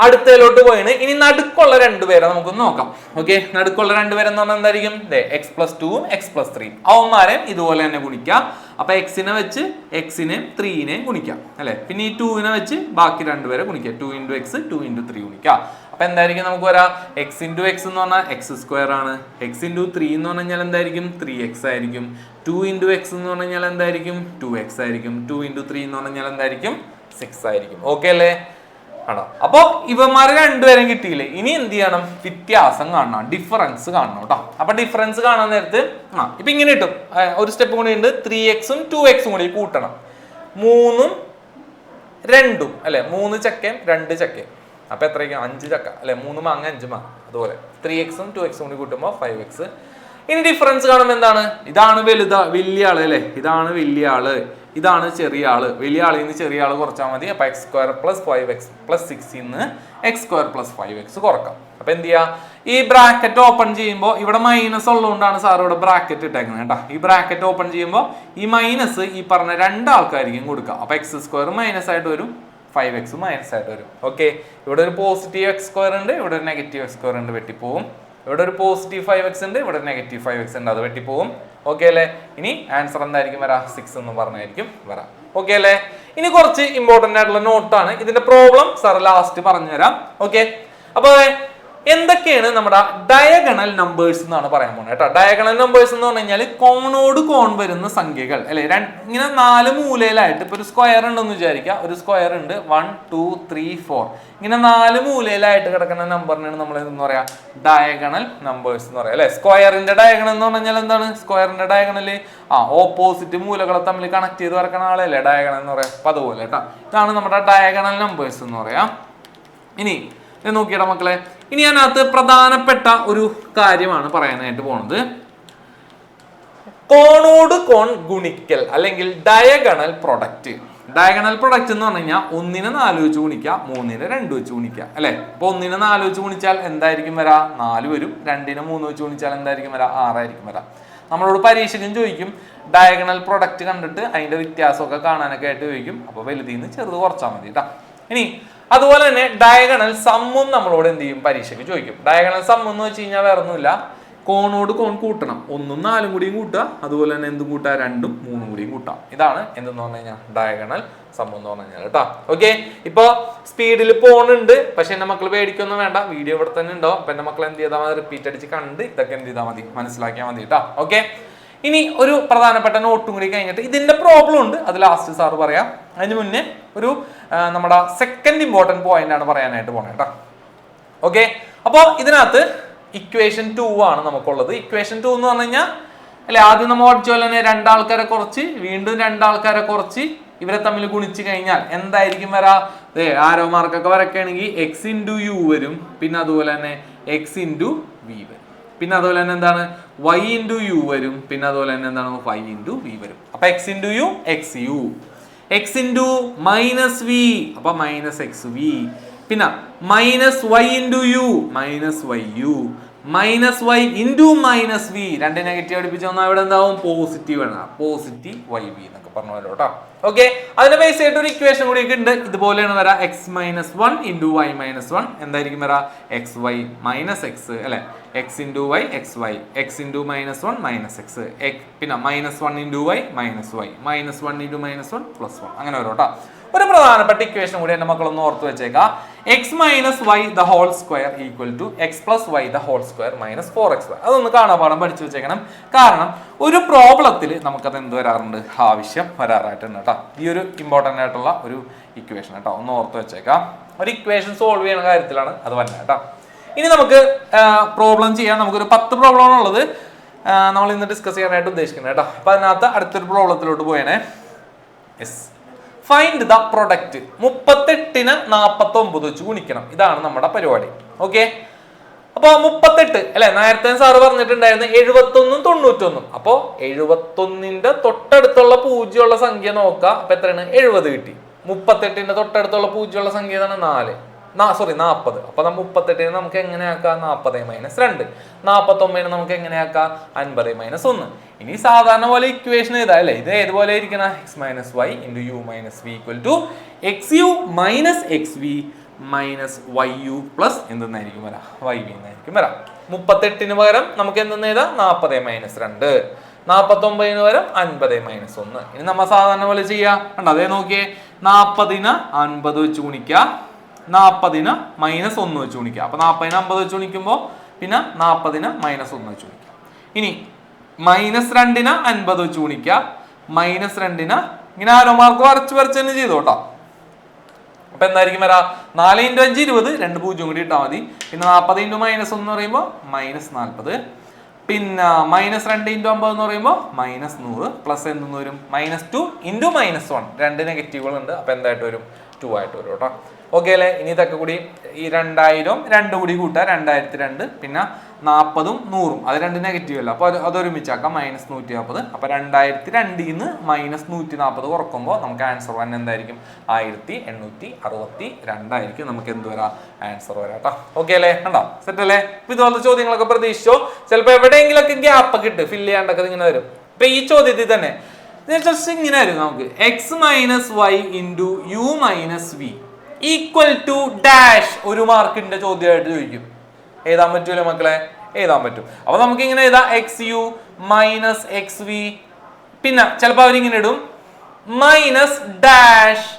അടുത്തതിലോട്ട് പോയാണ്. ഇനി നടുക്കുള്ള രണ്ടുപേരെ നമുക്ക് നോക്കാം. ഓക്കെ, നടുക്കുള്ള രണ്ടുപേരെന്ന് പറഞ്ഞാൽ എന്തായിരിക്കും x+2ഉം x+3. അവന്മാരെ ഇതുപോലെ തന്നെ ഗുണിക്കാം. അപ്പൊ എക്സിനെ വെച്ച് എക്സിനെയും 3നെയും ഗുണിക്കാം അല്ലെ. പിന്നെ ഈ 2നെ വെച്ച് ബാക്കി രണ്ടുപേരെ ഗുണിക്കാം. 2 ഇൻറ്റു x 2 ഇൻറ്റു 3 ഗുണിക്കാം. അപ്പൊ എന്തായിരിക്കും നമുക്ക് വരാ x ഇൻറ്റു x എന്ന് പറഞ്ഞാൽ x² ആണ്. x ഇൻറ്റു 3 എന്ന് പറഞ്ഞു കഴിഞ്ഞാൽ എന്തായിരിക്കും 3x ആയിരിക്കും. 2 ഇൻറ്റു x എന്ന് പറഞ്ഞു കഴിഞ്ഞാൽ എന്തായിരിക്കും 2x ആയിരിക്കും. 2 ഇൻറ്റു 3 എന്ന് പറഞ്ഞു കഴിഞ്ഞാൽ എന്തായിരിക്കും 6 ആയിരിക്കും. ഓക്കെ അല്ലേ? ആണോ? അപ്പൊ ഇവന്മാരെ രണ്ടുപേരും കിട്ടിയില്ലേ? ഇനി എന്ത് ചെയ്യണം? വ്യത്യാസം കാണണം, ഡിഫറൻസ് കാണണം കേട്ടോ. അപ്പൊ ഡിഫറൻസ് കാണാൻ നേരത്ത് ഇപ്പൊ ഇങ്ങനെ കിട്ടും. ഒരു സ്റ്റെപ്പ് കൂടി ഉണ്ട്, 3xും 2xും കൂടി കൂട്ടണം. 3ഉം 2ഉം അല്ലെ, 3 ചക്കയും 2 ചക്കയും. അപ്പൊ എത്രയ്ക്കും 5 ചക്ക അല്ലെ, 3 മാങ്ങ 5 മാങ്ങ. അതുപോലെ 3xും 2xും കൂടി കൂട്ടുമ്പോൾ 5x. ഇനി ഡിഫറൻസ് കാണുമ്പോൾ എന്താണ്? ഇതാണ് വലിയ ആള് അല്ലെ, ഇതാണ് വലിയ ആള്, ഇതാണ് ചെറിയ ആള്. വലിയ ആളിൽ നിന്ന് ചെറിയ ആള് കുറച്ചാൽ മതി. അപ്പൊ x² + 5x + 6 ന്ന് x² + 5x കുറക്കാം. അപ്പൊ എന്ത് ചെയ്യാ? ഈ ബ്രാക്കറ്റ് ഓപ്പൺ ചെയ്യുമ്പോൾ ഇവിടെ മൈനസ് ഉള്ളതുകൊണ്ടാണ് സാർ ഇവിടെ ബ്രാക്കറ്റ് ഇട്ടേക്കുന്നത് കേട്ടോ. ഈ ബ്രാക്കറ്റ് ഓപ്പൺ ചെയ്യുമ്പോൾ ഈ മൈനസ് ഈ പറഞ്ഞ രണ്ടാൾക്കായിരിക്കും കൊടുക്കുക. അപ്പൊ x² മൈനസ് ആയിട്ട് വരും, 5x മൈനസ് ആയിട്ട് വരും. ഓക്കെ, ഇവിടെ ഒരു പോസിറ്റീവ് x² ഉണ്ട്, ഇവിടെ ഒരു നെഗറ്റീവ് x² ഉണ്ട്, വെട്ടിപ്പോവും. ഇവിടെ ഒരു പോസിറ്റീവ് 5x ഉണ്ട്, ഇവിടെ നെഗറ്റീവ് 5x ഉണ്ട്, അത് വെട്ടിപ്പോവും. ഓക്കെ അല്ലേ? ഇനി ആൻസർ എന്തായിരിക്കും വരാ 6 എന്ന് പറഞ്ഞായിരിക്കും വരാം. ഓക്കെ അല്ലേ? ഇനി കുറച്ച് ഇമ്പോർട്ടന്റ് ആയിട്ടുള്ള നോട്ടാണ്. ഇതിന്റെ പ്രോബ്ലം സാർ ലാസ്റ്റ് പറഞ്ഞുതരാം. ഓക്കെ, അപ്പൊ എന്തൊക്കെയാണ് നമ്മുടെ ഡയഗണൽ നമ്പേഴ്സ് എന്നാണ് പറയാൻ പോകുന്നത് കേട്ടോ. ഡയഗണൽ നമ്പേഴ്സ് എന്ന് പറഞ്ഞു കഴിഞ്ഞാൽ കോണോട് കോൺ വരുന്ന സംഖ്യകൾ അല്ലെ. ഇങ്ങനെ 4 മൂലയിലായിട്ട് ഇപ്പൊ ഒരു സ്ക്വയർ ഉണ്ടെന്ന് വിചാരിക്കുക. ഒരു സ്ക്വയർ ഉണ്ട് 1 2 3 4 ഇങ്ങനെ 4 മൂലയിലായിട്ട് കിടക്കുന്ന നമ്പറിനാണ് നമ്മൾ എന്ന് പറയാ ഡയഗണൽ നമ്പേഴ്സ് എന്ന് പറയാം അല്ലെ. സ്ക്വയറിന്റെ ഡയഗണൽ എന്ന് പറഞ്ഞു കഴിഞ്ഞാൽ എന്താണ്? സ്ക്വയറിന്റെ ഡയഗണല് ഓപ്പോസിറ്റ് മൂലകളെ തമ്മിൽ കണക്ട് ചെയ്ത് വരക്കുന്ന ആളല്ലേ ഡയഗണൽ എന്ന് പറയാം. അപ്പൊ അതുപോലെ കേട്ടോ, ഇതാണ് നമ്മുടെ ഡയഗണൽ നമ്പേഴ്സ് എന്ന് പറയാം. ഇനി നോക്കിയടാ മക്കളെ, ഇനി അതിനകത്ത് പ്രധാനപ്പെട്ട ഒരു കാര്യമാണ് പറയാനായിട്ട് പോണത്. കോണോട് കോൺ ഗുണിക്കൽ അല്ലെങ്കിൽ ഡയഗണൽ പ്രൊഡക്റ്റ്. ഡയഗണൽ പ്രൊഡക്റ്റ് എന്ന് പറഞ്ഞു കഴിഞ്ഞാൽ 1നെ 4 വെച്ച് ഗുണിക്കുക, 3നെ 2 വെച്ച് ഗുണിക്കുക അല്ലെ. അപ്പൊ 1നെ 4 വെച്ച് ഗുണിച്ചാൽ എന്തായിരിക്കും വരാ 4 വരും. 2നെ 3 വെച്ച് ഗുണിച്ചാൽ എന്തായിരിക്കും വരാ 6 ആയിരിക്കും വരാം. നമ്മളോട് പരീക്ഷയ്ക്കും ചോദിക്കും, ഡയഗണൽ പ്രൊഡക്റ്റ് കണ്ടിട്ട് അതിന്റെ വ്യത്യാസമൊക്കെ കാണാനൊക്കെ ആയിട്ട് ചോദിക്കും. അപ്പൊ വലുതിൽ നിന്ന് ചെറുത് കുറച്ചാൽ മതി കേട്ടോ. ഇനി അതുപോലെ തന്നെ ഡയഗണൽ സമ്മും നമ്മളോട് എന്ത് ചെയ്യും? പരീക്ഷയ്ക്ക് ചോദിക്കും. ഡയഗണൽ സം എന്ന് വെച്ച് കഴിഞ്ഞാൽ വേറെ ഒന്നുമില്ല, കോണോട് കോൺ കൂട്ടണം. 1ഉം 4ഉം കൂടിയും കൂട്ടുക, അതുപോലെ തന്നെ എന്തും കൂട്ടാ 2ഉം 3ഉം കൂടിയും കൂട്ടാം. ഇതാണ് എന്തെന്ന് പറഞ്ഞു കഴിഞ്ഞാൽ ഡയഗണൽ സം എന്ന് പറഞ്ഞു കഴിഞ്ഞാൽ കേട്ടോ. ഓക്കെ, ഇപ്പൊ സ്പീഡിൽ പോണുണ്ട്, പക്ഷെ എന്റെ മക്കൾ പേടിക്കൊന്നും വേണ്ട, വീഡിയോ ഇവിടെ തന്നെ ഉണ്ടാവും. അപ്പൊ എന്റെ മക്കൾ എന്ത് ചെയ്താൽ മതി? റിപ്പീറ്റ് അടിച്ച് കണ്ട് ഇതൊക്കെ എന്ത് ചെയ്താൽ മതി? മനസ്സിലാക്കിയാൽ മതി കേട്ടോ. ഓക്കെ, ഇനി ഒരു പ്രധാനപ്പെട്ട നോട്ടും കൂടി കഴിഞ്ഞിട്ട് ഇതിന്റെ പ്രോബ്ലം ഉണ്ട്, അത് ലാസ്റ്റ് സാർ പറയാം. അതിന് മുന്നേ ഒരു നമ്മുടെ സെക്കൻഡ് ഇമ്പോർട്ടന്റ് പോയിന്റ് ആണ് പറയാനായിട്ട് പോണേ കേട്ടോ. ഓക്കെ, അപ്പോൾ ഇതിനകത്ത് ഇക്വേഷൻ 2 ആണ് നമുക്കുള്ളത്. ഇക്വേഷൻ 2 എന്ന് പറഞ്ഞു കഴിഞ്ഞാൽ അല്ലെ, ആദ്യം നമ്മൾ പഠിച്ച പോലെ തന്നെ രണ്ടാൾക്കാരെ കുറച്ച് വീണ്ടും രണ്ടാൾക്കാരെ കുറച്ച് ഇവരെ തമ്മിൽ ഗുണിച്ച് കഴിഞ്ഞാൽ എന്തായിരിക്കും വരാ? ആരോ മാർക്കൊക്കെ വരയ്ക്കുകയാണെങ്കിൽ x ഇൻറ്റു u വരും, പിന്നെ അതുപോലെ തന്നെ x ഇൻറ്റു v വരും, പിന്നെ അതുപോലെ തന്നെ എന്താണ് y ഇൻറ്റു u വരും, പിന്നെ അതുപോലെ തന്നെ എന്താണ് y ഇൻറ്റു v വരും. അപ്പൊ x into u xu, x into minus v അപ്പൊ മൈനസ് xv, പിന്നെ minus y into u minus yu, minus Y into minus V. രണ്ട് നെഗറ്റീവ് അടുപ്പിച്ച് വന്നാൽ ഇവിടെ എന്താവും? പോസിറ്റീവ് ആണ്. പോസിറ്റീവ് വൈ വി എന്നൊക്കെ പറഞ്ഞു വരും കേട്ടോ. ഓക്കെ, അതിന്റെ ബേസ് ആയിട്ട് ഒരു ഇക്വേഷൻ കൂടി ഉണ്ട്. ഇതുപോലെയാണ് വരാ X minus one into Y minus one. എന്തായിരിക്കും വരാ? എക്സ് വൈ മൈനസ് എക്സ് അല്ലെ, X into Y X Y, X into minus one minus X, പിന്നെ minus one into Y minus Y, minus one into minus one plus one. അങ്ങനെ വരും കേട്ടോ. ഒരു പ്രധാനപ്പെട്ട equation കൂടി എന്റെ മക്കളൊന്ന് ഓർത്ത് വെച്ചേക്കാം. X minus Y the whole square equal to X plus Y the whole square minus 4xy. അതൊന്ന് കാണാപാഠം പഠിച്ചു വെച്ചേക്കണം. കാരണം ഒരു പ്രോബ്ലത്തിൽ നമുക്കത് എന്ത് വരാറുണ്ട്? ആവശ്യം വരാറായിട്ടുണ്ട് കേട്ടോ. ഈ ഒരു ഇമ്പോർട്ടൻ്റ് ആയിട്ടുള്ള ഒരു ഇക്വേഷൻ കേട്ടോ, ഒന്ന് ഓർത്ത് വെച്ചേക്കാം. ഒരു ഇക്വേഷൻ സോൾവ് ചെയ്യുന്ന കാര്യത്തിലാണ് അത് വരുന്നത് കേട്ടോ. ഇനി നമുക്ക് പ്രോബ്ലം ചെയ്യാൻ നമുക്കൊരു 10 പ്രോബ്ലമാണ് ഉള്ളത് നമ്മൾ ഇന്ന് ഡിസ്കസ് ചെയ്യാനായിട്ട് ഉദ്ദേശിക്കുന്നത് കേട്ടോ. അപ്പൊ അതിനകത്ത് അടുത്തൊരു പ്രോബ്ലത്തിലോട്ട് പോയേനെ. Yes, find the product. 38നെ 49 വെച്ച് ഗുണിക്കണം. ഇതാണ് നമ്മുടെ പരിപാടി. ഓക്കെ, അപ്പൊ 38 അല്ലെ, നേരത്തെ സാറ് പറഞ്ഞിട്ടുണ്ടായിരുന്നു 71 91. അപ്പൊ 71ന്റെ തൊട്ടടുത്തുള്ള പൂജ്യമുള്ള സംഖ്യ നോക്കാം. അപ്പൊ എത്രയാണ്? 70 കിട്ടി. 38ന്റെ തൊട്ടടുത്തുള്ള പൂജ്യമുള്ള സംഖ്യ ഏതാണ്? 40. അപ്പൊ 38 നമുക്ക് എങ്ങനെയാക്കാം? 40 മൈനസ് 2. 49 നമുക്ക് എങ്ങനെയാക്കാം? 50 മൈനസ് 1. ഇനി സാധാരണ പോലെ ഇക്വേഷൻ ഇതാ അല്ലെ, ഇത് ഏതുപോലെ ഇരിക്കണ? X minus Y into U minus V equal to X U minus X V minus Y U plus എന്തെന്നായിരിക്കും വരാം? വൈ വി എന്നായിരിക്കും വരാം. 38ന് പകരം നമുക്ക് എന്തെന്ന് എഴുതാം? 40 മൈനസ് 2. 49ന് പകരം 50 മൈനസ് 1. ഇനി നമ്മൾ സാധാരണ പോലെ ചെയ്യാം. കണ്ടോ, അതേ നോക്കിയേ. 40ന് 50 വെച്ച് ഗുണിക്കുക, 40ന് മൈനസ് 1 വെച്ച് ഗുണിക്കുക. അപ്പൊ 40ന് 50 വെച്ച് ഗുണിക്കുമ്പോൾ പിന്നെ 40ന് മൈനസ് 1 വെച്ച് ഗുണിക്കുക. ഇനി മൈനസ് 2ന് 50 വെച്ച് ഗുണിക്കുക, മൈനസ് 2ന് ഇങ്ങനെ ആരോ മാർക്ക് വരച്ച് തന്നെ ചെയ്തു കേട്ടോ. അപ്പൊ എന്തായിരിക്കും വരാ? 4 × 5 20, 2 പൂജ്യം കൂടി ഇട്ടാൽ മതി. പിന്നെ 40 × മൈനസ് 1 എന്ന് പറയുമ്പോൾ മൈനസ് 40, പിന്നെ മൈനസ് 2 × 50 എന്ന് പറയുമ്പോൾ മൈനസ് 100 പ്ലസ് എന്തെന്ന് വരും? Minus 2 × minus 1. രണ്ട് നെഗറ്റീവുകൾ ഉണ്ട്. അപ്പൊ എന്തായിട്ട് വരും? 2 ആയിട്ട് വരും കേട്ടോ. ഓക്കെ അല്ലേ? ഇനി ഇതൊക്കെ കൂടി ഈ 2000 2 കൂടി കൂട്ടുക, 2002, പിന്നെ 40ഉം 100ഉം അത് രണ്ട് നെഗറ്റീവ് അല്ല. അപ്പൊ അതൊരുമിച്ചാക്കാം, മൈനസ് 140. അപ്പൊ 2002 മൈനസ് 140 കുറക്കുമ്പോൾ നമുക്ക് ആൻസർ വന്നെ എന്തായിരിക്കും? 1862 ആയിരിക്കും നമുക്ക് എന്ത് വരാം? ആൻസർ വരാം കേട്ടോ. ഓക്കെ അല്ലേ? കണ്ടോ, സെറ്റ് അല്ലേ? ഇപ്പൊ ഇതുപോലത്തെ ചോദ്യങ്ങളൊക്കെ പ്രതീക്ഷിച്ചോ. ചിലപ്പോൾ എവിടെയെങ്കിലൊക്കെ ഗ്യാപ്പ് ഒക്കെ ഇട്ട് ഫില്ല് ചെയ്യാണ്ടൊക്കെ ഇങ്ങനെ വരും. ഇപ്പൊ ഈ ചോദ്യത്തിൽ തന്നെ ജസ്റ്റ് ഇങ്ങനെ വരും നമുക്ക്. X minus Y into U minus V equal to dash. ഒരു മാർക്കിന്റെ ചോദ്യമായിട്ട് ചോദിക്കും. എഴുതാൻ പറ്റൂല മക്കളെ? എഴുതാൻ പറ്റും. അപ്പൊ നമുക്ക് ഇങ്ങനെ എഴുതാം, X U minus X V, പിന്നെ ചിലപ്പോൾ അവരിങ്ങനെ ഇടും minus dash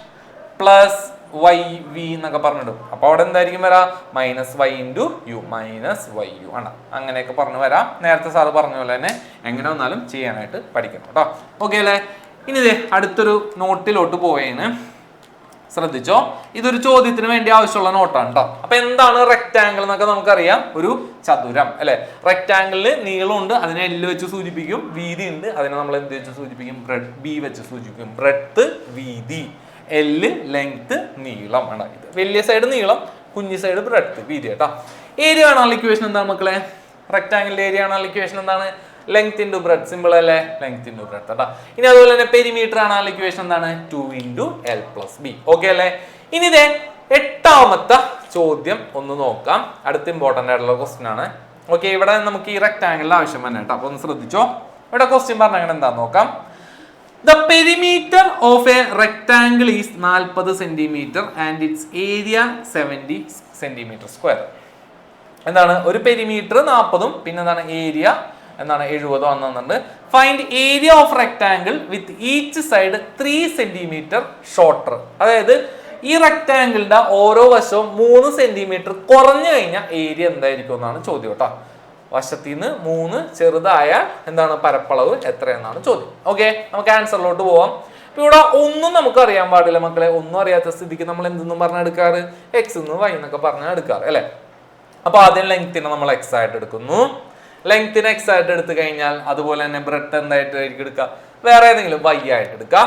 plus Y V എന്നൊക്കെ പറഞ്ഞിടും. അപ്പൊ അവിടെ എന്തായിരിക്കും വരാം? Minus Y into U minus Y U ആണ്. അങ്ങനെയൊക്കെ പറഞ്ഞു വരാം. നേരത്തെ സാറ് പറഞ്ഞ പോലെ തന്നെ എങ്ങനെ വന്നാലും ചെയ്യാനായിട്ട് പഠിക്കണം കേട്ടോ. ഓക്കെ അല്ലേ? ഇനി അടുത്തൊരു നോട്ടിലോട്ട് പോയേന്. ശ്രദ്ധിച്ചോ, ഇതൊരു ചോദ്യത്തിന് വേണ്ടി ആവശ്യമുള്ള നോട്ടാണ് കേട്ടോ. അപ്പൊ എന്താണ് റെക്ടാങ്കിൾ എന്നൊക്കെ നമുക്കറിയാം. ഒരു ചതുരം അല്ലെ. റെക്ടാങ്കിളിന് നീളമുണ്ട്, അതിനെ എൽ വെച്ച് സൂചിപ്പിക്കും. വീതി ഉണ്ട്, അതിനെ നമ്മൾ എന്ത് വെച്ച് സൂചിപ്പിക്കും? ബി വെച്ച് സൂചിപ്പിക്കും. ബ്രെഡ്ത്ത് വീതി, എല്ല് ലെങ്ത് നീളം ആണ്. ഇത് വലിയ സൈഡ് നീളം, കുഞ്ഞി സൈഡ് ബ്രെഡ്ത്ത് വീതി കേട്ടോ. ഏരിയ കാണാനുള്ള ഇക്വേഷൻ എന്താണ് മക്കളെ? റെക്ടാങ്കിളിന്റെ ഏരിയ കാണാനുള്ള ഇക്വേഷൻ എന്താണ്? Length into breadth. സിമ്പിൾ അല്ലേ? ലെങ്ത് ഇൻറ്റു ബ്രെഡ്ത്ത് കേട്ടോ. ഇനി അതുപോലെ തന്നെ പെരിമീറ്റർ കാണാനുള്ള ഇക്വേഷൻ എന്താണ്? 2 × L + B. ഓക്കെ അല്ലേ? ഇനി ഇതേ 8ാമത്തെ ചോദ്യം ഒന്ന് നോക്കാം. അടുത്ത ഇമ്പോർട്ടൻ്റ് ആയിട്ടുള്ള ക്വസ്റ്റ്യൻ ആണ്. ഓക്കെ, ഇവിടെ നമുക്ക് ഈ റെക്ടാങ്കിളിന്റെ ആവശ്യം തന്നെ കേട്ടോ. അപ്പൊ ഒന്ന് ശ്രദ്ധിച്ചോ. ഇവിടെ ക്വസ്റ്റ്യൻ പറഞ്ഞാൽ എന്താന്ന് നോക്കാം. The perimeter of a rectangle is 40 cm and its area 70 cm². എന്താണ്? ഒരു പെരിമീറ്റർ 40ഉം പിന്നെ എന്താണ്? ഏരിയ എന്താണ്? 70 വന്നിട്ടുണ്ട്. Find area of rectangle with each side 3 cm shorter. അതായത് ഈ റെക്ടാങ്കിളിന്റെ ഓരോ വശവും 3 cm കുറഞ്ഞു കഴിഞ്ഞാൽ ഏരിയ എന്തായിരിക്കും എന്നാണ് ചോദ്യം കേട്ടോ. വശത്തിന് 3 ചെറുതായ എന്താണ്? പരപ്പളവ് എത്രയെന്നാണ് ചോദ്യം. ഓക്കെ, നമുക്ക് ആൻസറിലോട്ട് പോവാം. ഇപ്പൊ ഇവിടെ ഒന്നും നമുക്ക് അറിയാൻ പാടില്ല മക്കളെ. ഒന്നും അറിയാത്ത സ്ഥിതിക്ക് നമ്മൾ എന്തെന്നും പറഞ്ഞാൽ എടുക്കാറ്? എക്സ് എന്ന് വൈ എന്നൊക്കെ പറഞ്ഞാൽ എടുക്കാറ് അല്ലെ. അപ്പൊ ആദ്യം ലെങ്തിനെ നമ്മൾ എക്സ് ആയിട്ട് എടുക്കുന്നു. ലെങ്തിനെ എക്സ് ആയിട്ട് എടുത്തു കഴിഞ്ഞാൽ അതുപോലെ തന്നെ ബ്രെഡ്ത്ത് എന്തായിട്ട് എടുക്കുക? വേറെ ഏതെങ്കിലും വൈ ആയിട്ട് എടുക്കുക.